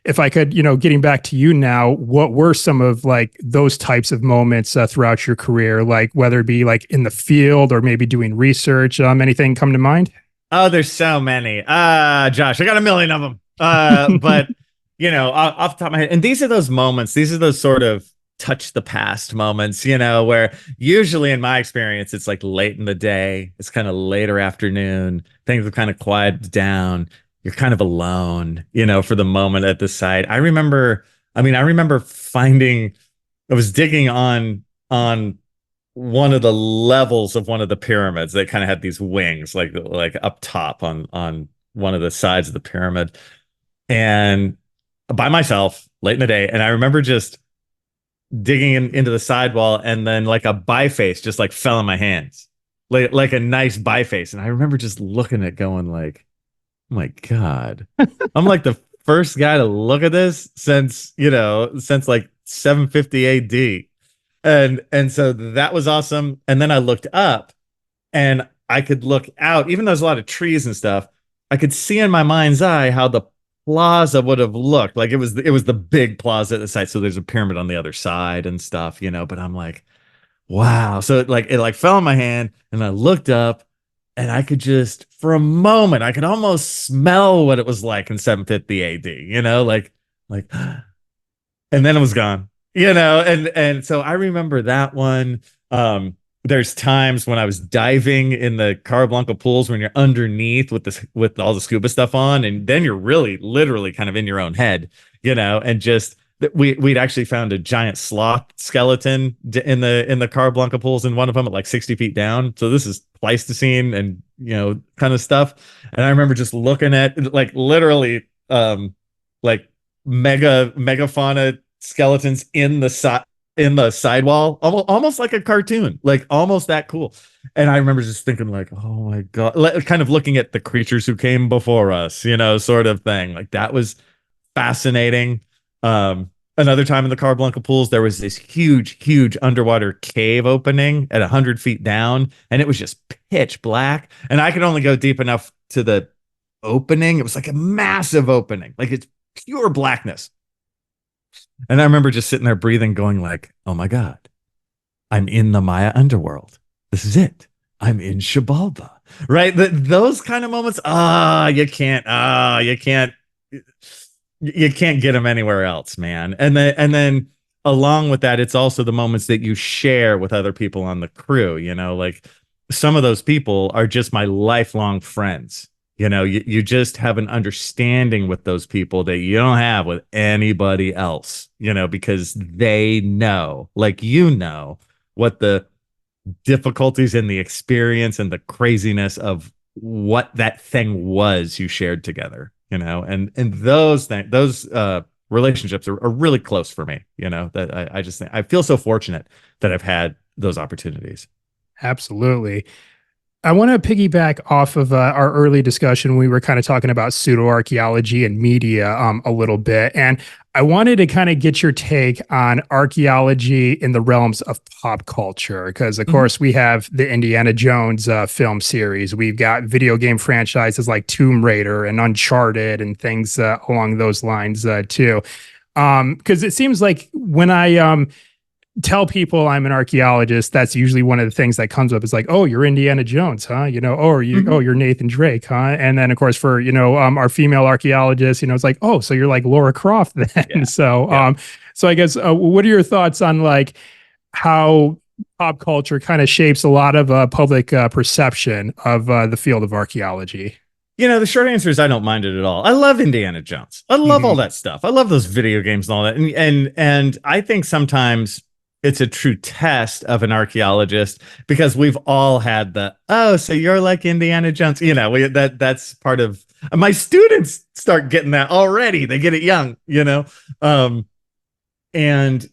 if I could, getting back to you now, what were some of like those types of moments throughout your career, like whether it be like in the field or maybe doing research, anything come to mind? Oh, there's so many. Josh, I got a million of them. But off the top of my head, and these are those moments, these are those sort of touch the past moments, where usually in my experience, it's like late in the day, it's kind of later afternoon, things have kind of quieted down. You're kind of alone, for the moment at the site. I remember finding, I was digging on one of the levels of one of the pyramids that kind of had these wings, like up top on one of the sides of the pyramid, and by myself late in the day. And I remember just digging into the sidewall, and then like a biface just like fell in my hands, like a nice biface. And I remember just looking at it going like, oh my God, I'm like the first guy to look at this since like 750 AD. And so that was awesome. And then I looked up and I could look out, even though there's a lot of trees and stuff, I could see in my mind's eye how the plaza would have looked like. It was the big plaza at the site, so there's a pyramid on the other side and stuff, but I'm like, wow. So it fell in my hand, and I looked up, and I could just, for a moment, I could almost smell what it was like in 750 AD, like and then it was gone, and so I remember that one. There's times when I was diving in the Carablanca pools when you're underneath with all the scuba stuff on, and then you're really literally kind of in your own head, and just that we'd actually found a giant sloth skeleton in the Carablanca pools, in one of them at like 60 feet down. So this is Pleistocene and kind of stuff. And I remember just looking at like literally like megafauna skeletons in the sidewall, almost like a cartoon, like almost that cool. And I remember just thinking like, oh my God, kind of looking at the creatures who came before us, sort of thing. Like that was fascinating. Another time in the Carablanca pools, there was this huge underwater cave opening at 100 feet down, and it was just pitch black. And I could only go deep enough to the opening. It was like a massive opening, like it's pure blackness. And I remember just sitting there breathing, going like, oh my God, I'm in the Maya underworld. This is it. I'm in Xibalba, right? Those kind of moments, you can't get them anywhere else, man. And then along with that, it's also the moments that you share with other people on the crew, like some of those people are just my lifelong friends. You just have an understanding with those people that you don't have with anybody else, because they know, like, what the difficulties in the experience and the craziness of what that thing was you shared together, and those relationships are really close for me, that I just think I feel so fortunate that I've had those opportunities. Absolutely. I want to piggyback off of our early discussion. We were kind of talking about pseudo-archaeology and media a little bit. And I wanted to kind of get your take on archaeology in the realms of pop culture. Because, of course, we have the Indiana Jones film series. We've got video game franchises like Tomb Raider and Uncharted and things along those lines, too. Because it seems like when I tell people I'm an archaeologist, that's usually one of the things that comes up is like, oh, you're Indiana Jones, huh? Oh, you're Nathan Drake, huh? And then of course for, our female archaeologists, it's like, oh, so you're like Laura Croft then. Yeah. So I guess, what are your thoughts on like how pop culture kind of shapes a lot of public perception of the field of archaeology? The short answer is I don't mind it at all. I love Indiana Jones. I love all that stuff. I love those video games and all that. And I think sometimes it's a true test of an archaeologist because we've all had so you're like Indiana Jones. That's part of my students start getting that already. They get it young, and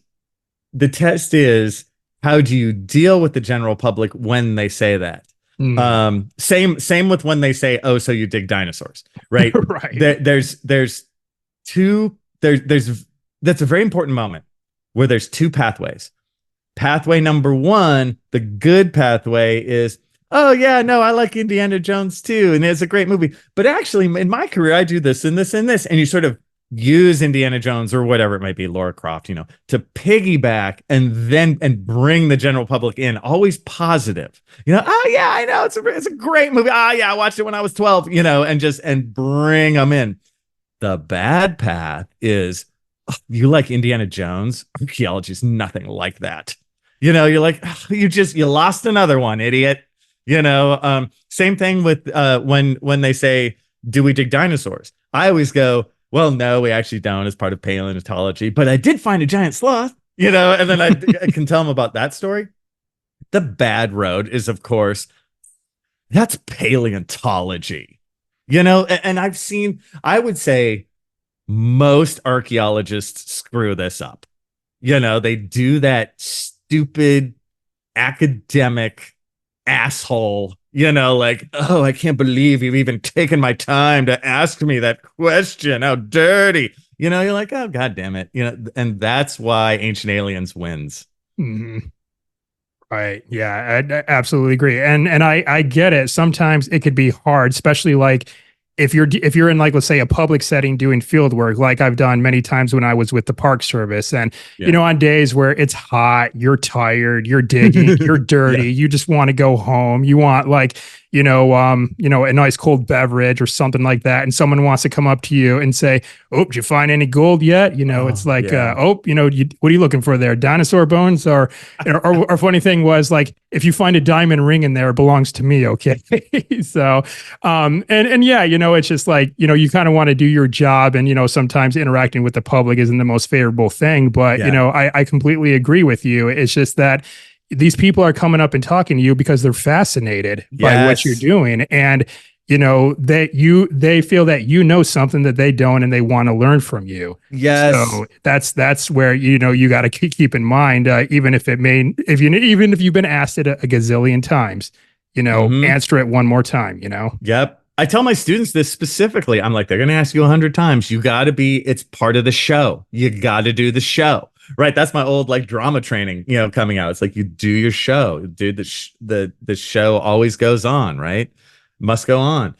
the test is, how do you deal with the general public when they say that? Same with when they say, oh, so you dig dinosaurs, right? Right. That's a very important moment where there's two pathways. Pathway number one, the good pathway is, oh yeah, no, I like Indiana Jones too, and it's a great movie. But actually, in my career, I do this and this and this, and you sort of use Indiana Jones or whatever it might be, Laura Croft, to piggyback and bring the general public in, always positive. Oh yeah, I know it's a great movie. Oh yeah, I watched it when I was 12. And bring them in. The bad path is, oh, you like Indiana Jones? Archaeology is nothing like that. You're like, oh, you lost another one, idiot. Same thing with when they say, do we dig dinosaurs? I always go, well, no, we actually don't, as part of paleontology, but I did find a giant sloth, and then I can tell them about that story. The bad road is, of course, that's paleontology, and I would say most archaeologists screw this up. They do that stupid academic asshole, like, oh, I can't believe you've even taken my time to ask me that question. How dirty. You're like, oh, God damn it. And that's why Ancient Aliens wins. Mm-hmm. Right. Yeah, I absolutely agree. And I get it. Sometimes it could be hard, especially like if you're in, like, let's say a public setting doing field work, like I've done many times when I was with the Park Service, and on days where it's hot, you're tired, you're digging, you're dirty, you just want to go home, you want, like, a nice cold beverage or something like that, and someone wants to come up to you and say, "Oh, did you find any gold yet?" It's like, yeah. what are you looking for there? Dinosaur bones? Or funny thing was, like, if you find a diamond ring in there, it belongs to me. Okay. So, and yeah, it's just like, you kind of want to do your job, and, sometimes interacting with the public isn't the most favorable thing, but, Yeah. I completely agree with you. It's just that these people are coming up and talking to you because they're fascinated by what you're Yes. doing. And, they feel that something that they don't, and they want to learn from you. Yes. So that's where, you got to keep in mind, even if you've been asked it a gazillion times, Mm-hmm. answer it one more time, Yep. I tell my students this specifically. I'm like, they're going to ask you 100 times. You got to it's part of the show. You got to do the show. Right. That's my old like drama training, coming out. It's like, you do your show, dude. The show always goes on, right? Must go on.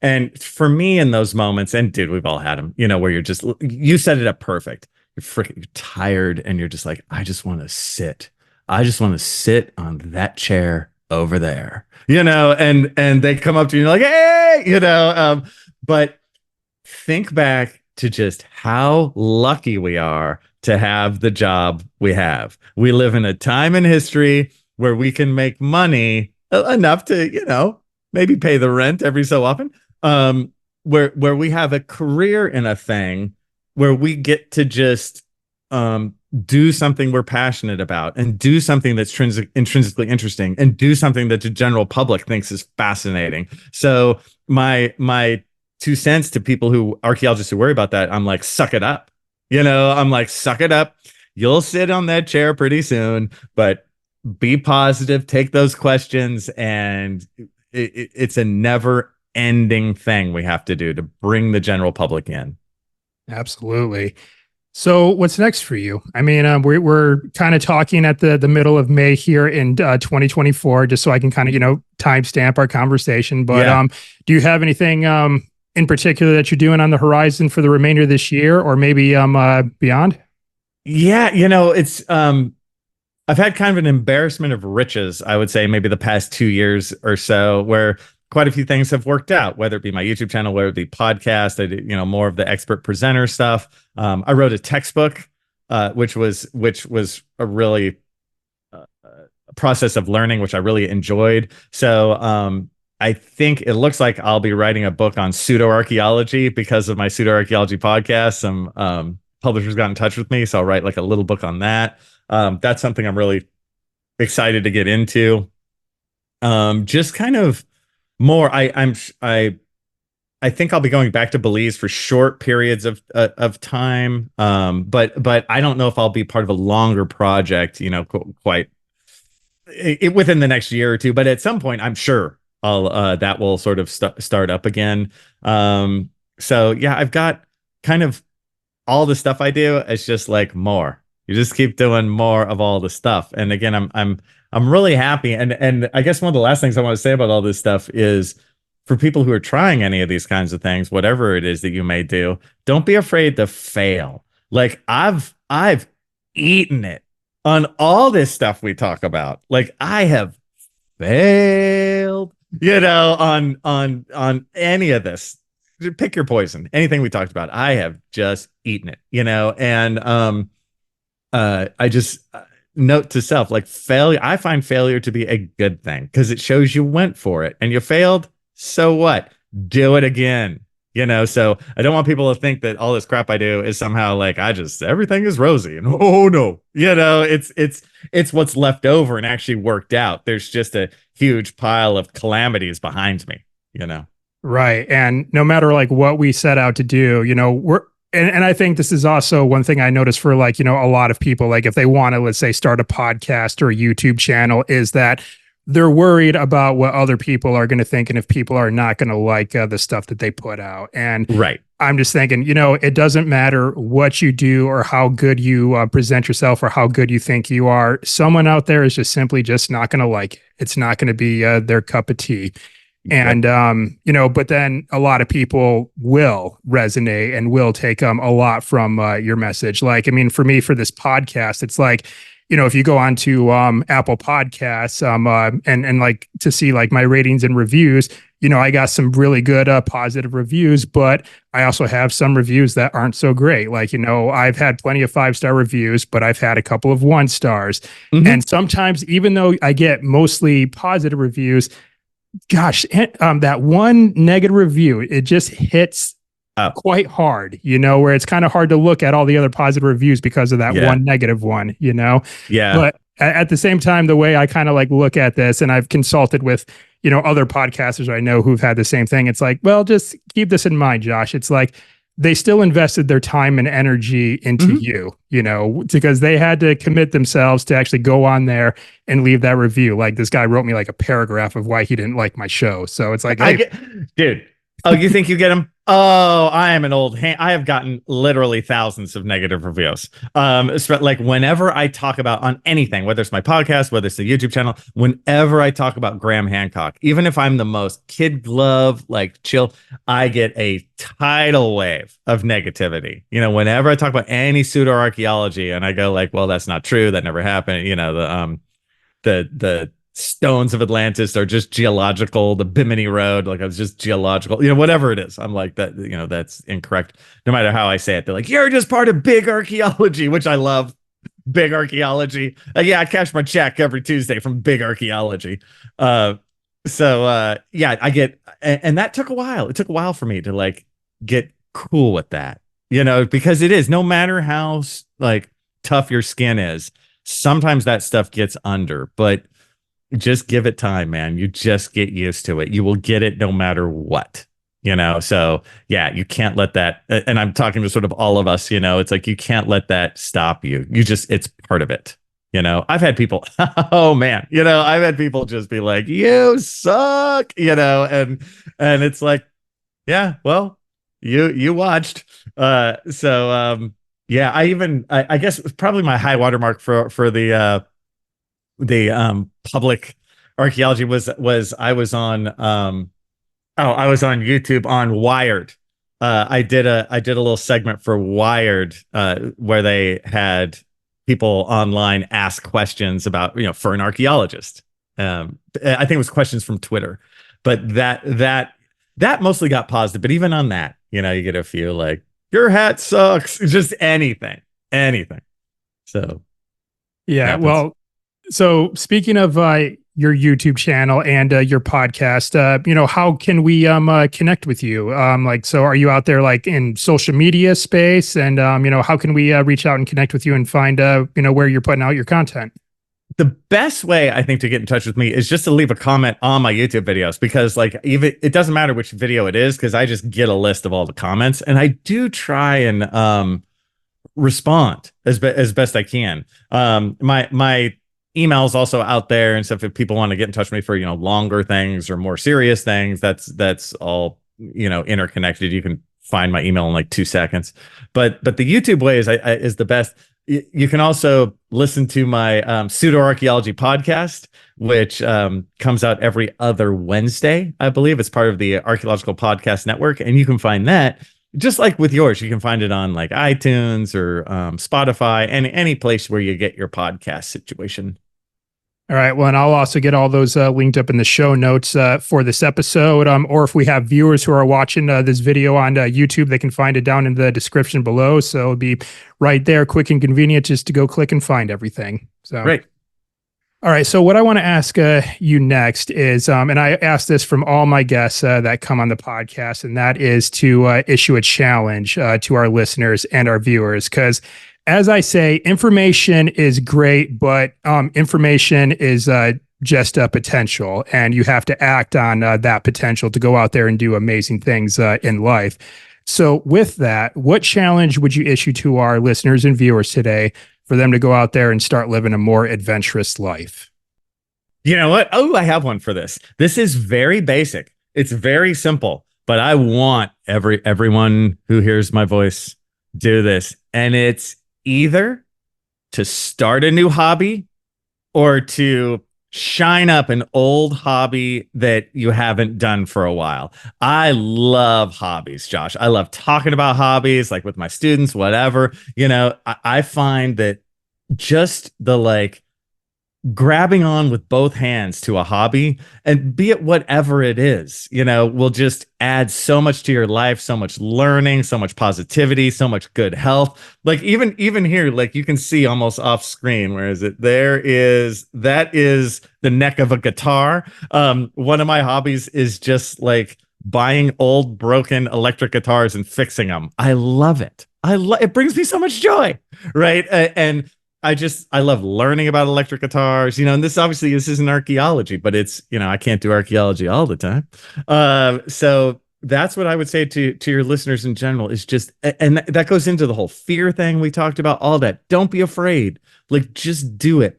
And for me in those moments, and dude, we've all had them, where you set it up perfect. You're tired, and you're just like, I just want to sit. I just want to sit on that chair over there, and they come up to you and you're like, hey, but think back to just how lucky we are to have the job we have. We live in a time in history where we can make money enough to, maybe pay the rent every so often. Where we have a career in a thing where we get to just do something we're passionate about, and do something that's intrinsically interesting, and do something that the general public thinks is fascinating. So my 2 cents to archaeologists who worry about that, I'm like, suck it up. I'm like, suck it up. You'll sit on that chair pretty soon, but be positive, take those questions, and it's a never ending thing we have to do to bring the general public in. Absolutely. So what's next for you? I mean, we're kind of talking at the middle of May here in 2024, just so I can kind of, timestamp our conversation. But Yeah. Do you have anything in particular that you're doing on the horizon for the remainder of this year, or maybe beyond? Yeah, it's I've had kind of an embarrassment of riches, I would say, maybe the past 2 years or so, where quite a few things have worked out, whether it be my YouTube channel, whether it be podcast. I did, more of the expert presenter stuff. I wrote a textbook, which was a really process of learning, which I really enjoyed. So I think it looks like I'll be writing a book on pseudo-archaeology because of my Pseudo-Archaeology podcast. Some publishers got in touch with me, so I'll write like a little book on that. That's something I'm really excited to get into. Just kind of more. I think I'll be going back to Belize for short periods of time. But I don't know if I'll be part of a longer project, quite within the next year or two. But at some point, I'm sure that will sort of start up again. So yeah, I've got kind of all the stuff I do. It's just like more. You just keep doing more of all the stuff. And again, I'm really happy. And I guess one of the last things I want to say about all this stuff is, for people who are trying any of these kinds of things, whatever it is that you may do, don't be afraid to fail. Like I've eaten it on all this stuff we talk about. Like I have failed, on any of this. Pick your poison. Anything we talked about, I have just eaten it, and I just note to self, like failure. I find failure to be a good thing because it shows you went for it and you failed. So what? Do it again. So I don't want people to think that all this crap I do is somehow like everything is rosy, and oh no, it's what's left over and actually worked out. There's just a huge pile of calamities behind me. Right. And no matter like what we set out to do, and I think this is also one thing I noticed for like, a lot of people, like if they want to, let's say, start a podcast or a YouTube channel, is that they're worried about what other people are going to think, and if people are not going to like the stuff that they put out. And right. I'm just thinking, it doesn't matter what you do or how good you present yourself or how good you think you are. Someone out there is just simply just not going to like it. It's not going to be their cup of tea. And, but then a lot of people will resonate and will take a lot from your message. Like, I mean, for me, for this podcast, it's like, if you go on to Apple Podcasts, and like to see like my ratings and reviews, I got some really good positive reviews, but I also have some reviews that aren't so great. Like, I've had plenty of 5-star reviews, but I've had a couple of 1-stars. Mhm. And sometimes, even though I get mostly positive reviews, gosh, that one negative review, it just hits quite hard, where it's kind of hard to look at all the other positive reviews because of that one negative one, Yeah. But at the same time, the way I kind of like look at this, and I've consulted with, other podcasters I know who've had the same thing. It's like, well, just keep this in mind, Josh. It's like they still invested their time and energy into you, because they had to commit themselves to actually go on there and leave that review. Like this guy wrote me like a paragraph of why he didn't like my show. So it's like, hey, dude. Oh, you think you get them? Oh, I am an old hand. I have gotten literally thousands of negative reviews. Like whenever I talk about on anything, whether it's my podcast, whether it's the YouTube channel, whenever I talk about Graham Hancock, even if I'm the most kid glove, like chill, I get a tidal wave of negativity. Whenever I talk about any pseudo-archaeology and I go like, well, that's not true. That never happened. The stones of Atlantis are just geological. The Bimini Road, like, it's just geological, whatever it is. I'm like, that, that's incorrect. No matter how I say it, they're like, you're just part of big archaeology, which I love. Big archaeology. Yeah, I cash my check every Tuesday from big archaeology. Yeah, I get, and that took a while. It took a while for me to like get cool with that, because it is, no matter how like tough your skin is, sometimes that stuff gets under, but just give it time, man. You just get used to it. You will get it no matter what, So yeah, you can't let that, and I'm talking to sort of all of us, it's like, you can't let that stop you. It's part of it. I've had people, oh man, I've had people just be like, you suck, and it's like, yeah, well, you watched. Yeah, I guess it was probably my high watermark for the public archaeology was I was on YouTube on Wired. I did a little segment for Wired where they had people online ask questions about, for an archaeologist. I think it was questions from Twitter, but that mostly got positive. But even on that, you get a few like, your hat sucks, just anything. So yeah, happens. well, so speaking of your YouTube channel and your podcast, how can we connect with you? So are you out there like in social media space? And how can we reach out and connect with you and find where you're putting out your content? The best way I think to get in touch with me is just to leave a comment on my YouTube videos, because like, even it doesn't matter which video it is, because I just get a list of all the comments, and I do try and respond as best I can. My email is also out there and stuff if people want to get in touch with me for longer things or more serious things. That's all interconnected. You can find my email in like 2 seconds, but the YouTube way is the best. You can also listen to my Pseudo-Archaeology podcast, which comes out every other Wednesday, I believe. It's part of the Archaeological Podcast Network, and you can find that just like with yours. You can find it on like iTunes or Spotify, and any place where you get your podcast situation. All right. Well, and I'll also get all those linked up in the show notes for this episode. Or if we have viewers who are watching this video on YouTube, they can find it down in the description below. So it'll be right there, quick and convenient, just to go click and find everything. So great. All right. So what I want to ask you next is, and I ask this from all my guests that come on the podcast, and that is to issue a challenge to our listeners and our viewers. Because as I say, information is great, but information is just a potential, and you have to act on that potential to go out there and do amazing things in life. So with that, what challenge would you issue to our listeners and viewers today for them to go out there and start living a more adventurous life? You know what? Oh, I have one for this. This is very basic. It's very simple, but I want everyone who hears my voice do this. And it's either to start a new hobby or to shine up an old hobby that you haven't done for a while. I love hobbies, Josh. I love talking about hobbies, like with my students, whatever. I find that just the like grabbing on with both hands to a hobby, and be it whatever it is, will just add so much to your life, so much learning, so much positivity, so much good health. Like even here, like you can see almost off screen, where is it? That is the neck of a guitar. One of my hobbies is just like buying old broken electric guitars and fixing them. I love it. It brings me so much joy, right? And I love learning about electric guitars, and this isn't archaeology, but it's, I can't do archaeology all the time. So that's what I would say to your listeners in general, is just, and that goes into the whole fear thing we talked about, all that. Don't be afraid. Like, just do it.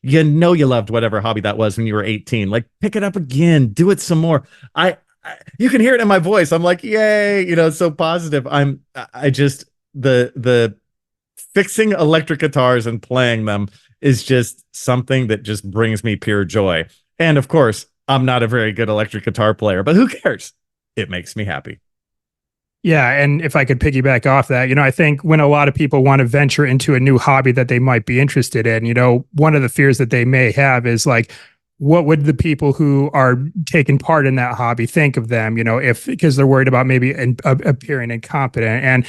You loved whatever hobby that was when you were 18. Like, pick it up again, do it some more. You can hear it in my voice. I'm like, yay, it's so positive. The fixing electric guitars and playing them is just something that just brings me pure joy. And of course, I'm not a very good electric guitar player, but who cares? It makes me happy. Yeah. And if I could piggyback off that, I think when a lot of people want to venture into a new hobby that they might be interested in, one of the fears that they may have is like, what would the people who are taking part in that hobby think of them, because they're worried about maybe appearing incompetent. And,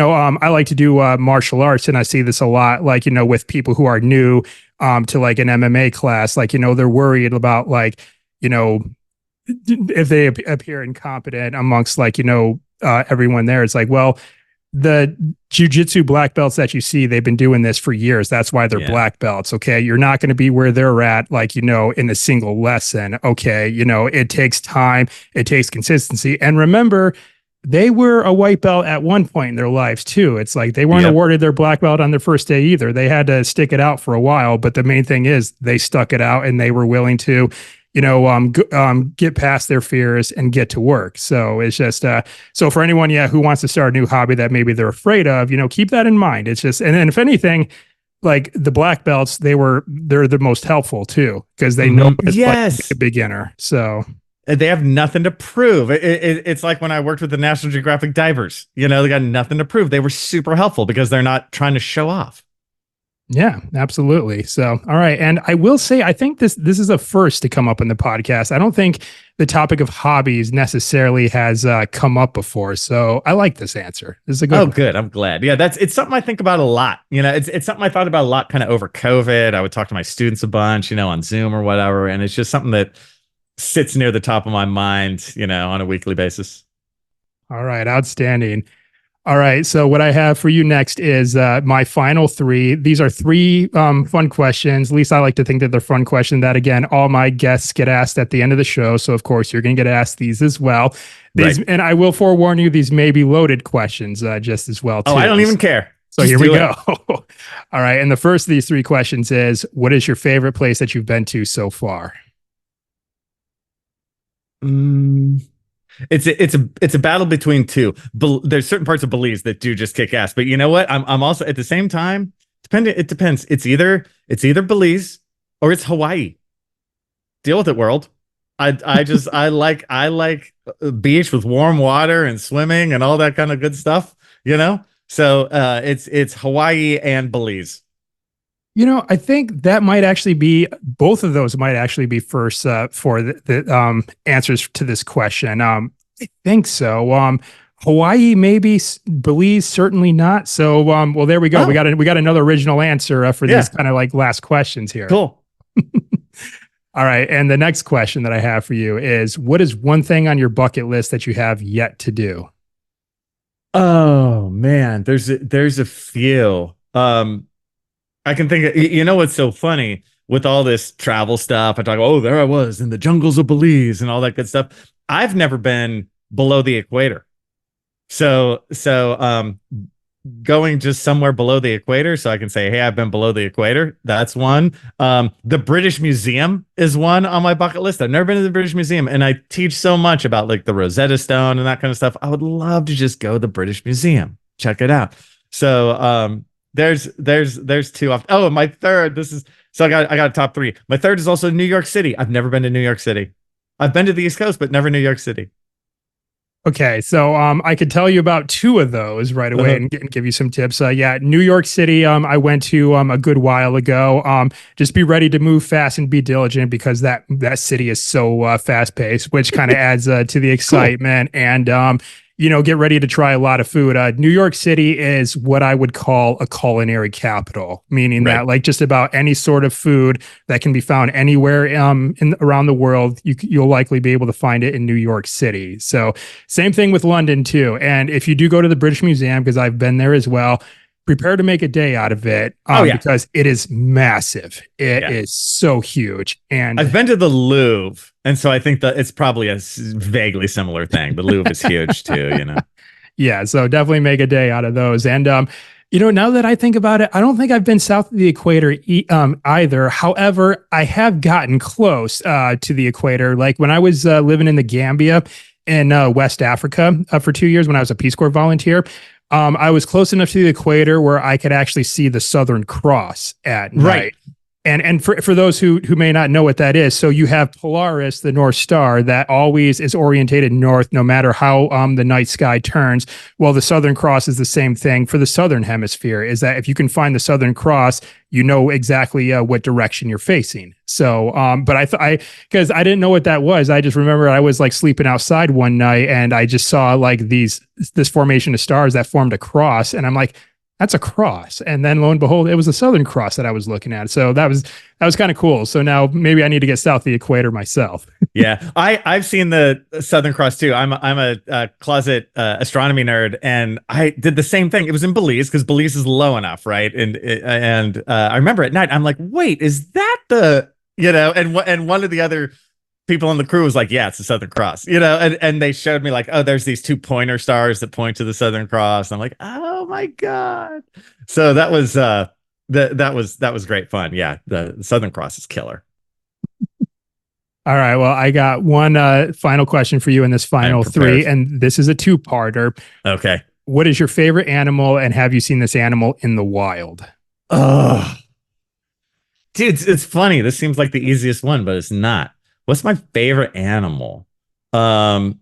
I like to do martial arts, and I see this a lot, like, with people who are new to like an MMA class, like, they're worried about like, if they appear incompetent amongst like, everyone there. It's like, well, the jujitsu black belts that you see, they've been doing this for years. That's why they're black belts. Okay. You're not going to be where they're at, like, in a single lesson. Okay. It takes time. It takes consistency. And remember, they were a white belt at one point in their lives too. It's like they weren't awarded their black belt on their first day either. They had to stick it out for a while. But the main thing is they stuck it out, and they were willing to get past their fears and get to work. So it's just, so for anyone, who wants to start a new hobby that maybe they're afraid of, keep that in mind. It's just, and then if anything, like the black belts, they're the most helpful too, because they know it's like a beginner. So they have nothing to prove. It's like when I worked with the National Geographic divers, they got nothing to prove. They were super helpful because they're not trying to show off. Yeah, absolutely. So, all right. And I will say, I think this is a first to come up in the podcast. I don't think the topic of hobbies necessarily has come up before. So I like this answer. This is a good one. Good. I'm glad. Yeah, it's something I think about a lot. It's something I thought about a lot kind of over COVID. I would talk to my students a bunch, on Zoom or whatever. And it's just something that sits near the top of my mind, on a weekly basis. All right. Outstanding. All right. So what I have for you next is my final three. These are three fun questions. At least I like to think that they're fun questions that, again, all my guests get asked at the end of the show. So, of course, you're going to get asked these as well. And I will forewarn you, these may be loaded questions just as well, too. Oh, I don't even care. So here we go. All right. And the first of these three questions is, what is your favorite place that you've been to so far? It's a battle between two. There's certain parts of Belize that do just kick ass, but you know what? I'm also at the same time. It depends. It's either Belize or it's Hawaii. Deal with it, world. I like a beach with warm water and swimming and all that kind of good stuff. So it's Hawaii and Belize. I think that might actually be, both of those might actually be first for the answers to this question. I think so. Hawaii, maybe. Belize, certainly not. So, well, there we go. We got another original answer for these kind of like last questions here. Cool. All right. And the next question that I have for you is, what is one thing on your bucket list that you have yet to do? Oh man, there's a few. I can think of, what's so funny with all this travel stuff. I talk, there I was in the jungles of Belize and all that good stuff. I've never been below the equator. So going just somewhere below the equator so I can say, hey, I've been below the equator. That's one. The British Museum is one on my bucket list. I've never been to the British Museum, and I teach so much about like the Rosetta Stone and that kind of stuff. I would love to just go to the British Museum, check it out. So there's two off. Oh, my third, I got a top three. My third is also New York City. I've never been to New York City. I've been to the East Coast, but never New York City. Okay, so I could tell you about two of those right away and give you some tips. Yeah, New York City, I went to a good while ago. Just be ready to move fast and be diligent because that city is so fast paced, which kind of adds to the excitement. Cool. And get ready to try a lot of food. New York City is what I would call a culinary capital, meaning that like just about any sort of food that can be found anywhere around the world, you'll likely be able to find it in New York City. So same thing with London too. And if you do go to the British Museum, because I've been there as well, prepare to make a day out of it because it is massive. It is so huge. And I've been to the Louvre. And so I think that it's probably a vaguely similar thing. The Louvre is huge too, Yeah, so definitely make a day out of those. And, now that I think about it, I don't think I've been south of the equator either. However, I have gotten close to the equator. Like when I was living in the Gambia in West Africa for 2 years when I was a Peace Corps volunteer, I was close enough to the equator where I could actually see the Southern Cross at night. Right. And for those who may not know what that is, so you have Polaris, the North Star, that always is orientated north, no matter how the night sky turns. Well, the Southern Cross is the same thing for the Southern Hemisphere, is that if you can find the Southern Cross, you know exactly what direction you're facing. So, but because I didn't know what that was, I just remember I was like sleeping outside one night and I just saw like this formation of stars that formed a cross. And I'm like, that's a cross. And then lo and behold, it was the Southern Cross that I was looking at. So that was kind of cool. So now maybe I need to get south of the equator myself. Yeah, I've seen the Southern Cross too. I'm a closet astronomy nerd, and I did the same thing. It was in Belize because Belize is low enough, right? And I remember at night, I'm like, wait, is that the And one of the other people on the crew was like, yeah, it's the Southern Cross, and they showed me like, oh, there's these two pointer stars that point to the Southern Cross. I'm like, oh my God. So that was that was great fun. Yeah. The Southern Cross is killer. All right. Well, I got one final question for you in this final three, and this is a two-parter. Okay. What is your favorite animal, and have you seen this animal in the wild? Oh, dude, it's funny. This seems like the easiest one, but it's not. What's my favorite animal? Again,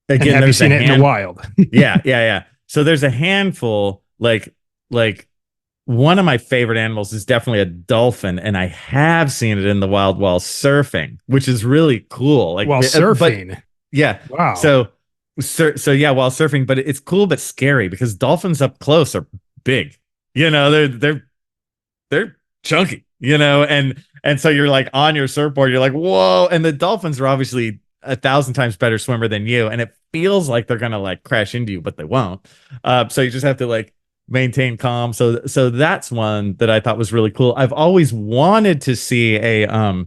have you seen it in the wild? Yeah. So there's a handful. Like one of my favorite animals is definitely a dolphin, and I have seen it in the wild while surfing, which is really cool. Like while surfing, yeah. Wow. So yeah, while surfing, but it's cool but scary because dolphins up close are big. They're chunky. And so you're like on your surfboard, you're like, whoa. And the dolphins are obviously 1,000 times better swimmer than you. And it feels like they're going to like crash into you, but they won't. So you just have to like maintain calm. So that's one that I thought was really cool. I've always wanted to see a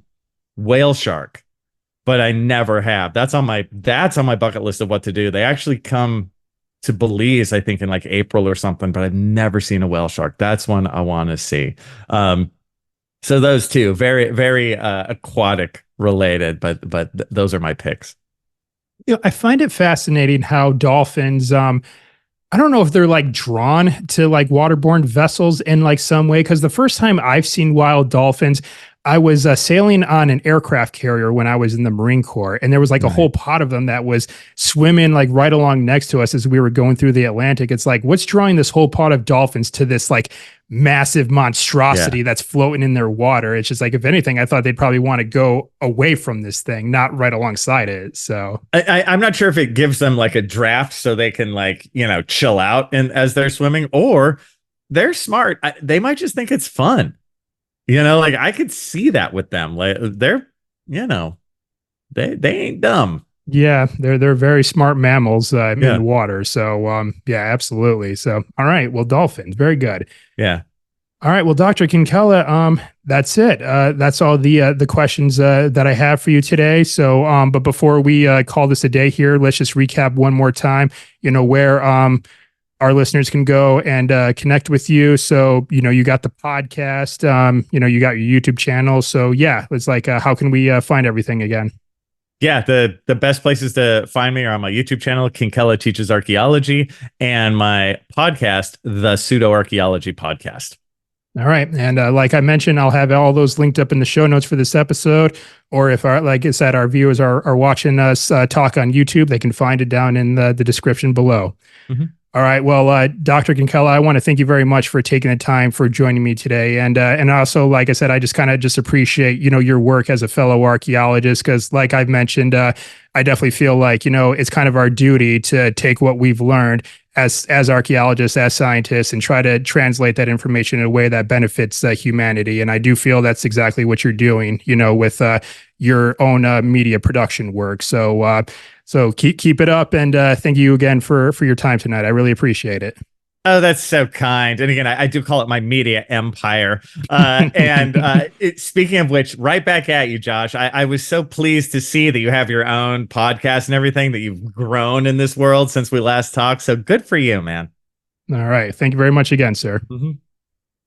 whale shark, but I never have. That's on my bucket list of what to do. They actually come to Belize, I think in like April or something, but I've never seen a whale shark. That's one I want to see. So those two, very, very aquatic related, but those are my picks. I find it fascinating how dolphins, I don't know if they're like drawn to like waterborne vessels in like some way. Because the first time I've seen wild dolphins, I was sailing on an aircraft carrier when I was in the Marine Corps, and there was like a whole pod of them that was swimming like right along next to us as we were going through the Atlantic. It's like, what's drawing this whole pod of dolphins to this like massive monstrosity that's floating in their water? It's just like, if anything, I thought they'd probably want to go away from this thing, not right alongside it. So I'm not sure if it gives them like a draft so they can like, chill out as they're swimming, or they're smart. They might just think it's fun. Like I could see that with them. Like they're, they ain't dumb. Yeah, they're very smart mammals in the water. So yeah, absolutely. So all right, well, dolphins, very good. Yeah. All right, well, Dr. Kinkella, that's it. That's all the questions that I have for you today. So, but before we call this a day here, let's just recap one more time. Where our listeners can go and connect with you. So, you got the podcast, you got your YouTube channel. So yeah, it's like, how can we find everything again? Yeah, the best places to find me are on my YouTube channel, Kinkella Teaches Archaeology, and my podcast, the Pseudo-Archaeology Podcast. All right. And like I mentioned, I'll have all those linked up in the show notes for this episode. Or if, like I said, our viewers are watching us talk on YouTube, they can find it down in the description below. Mm-hmm. All right. Well, Dr. Kinkella, I want to thank you very much for taking the time for joining me today. And also, like I said, I just kind of just appreciate, your work as a fellow archaeologist, because like I've mentioned, I definitely feel like, it's kind of our duty to take what we've learned as archaeologists, as scientists, and try to translate that information in a way that benefits humanity. And I do feel that's exactly what you're doing, with your own media production work. So keep it up, and thank you again for your time tonight. I really appreciate it. Oh, that's so kind. And again, I do call it my media empire. Speaking of which, right back at you, Josh. I was so pleased to see that you have your own podcast and everything, that you've grown in this world since we last talked. So good for you, man. All right. Thank you very much again, sir. Mm-hmm.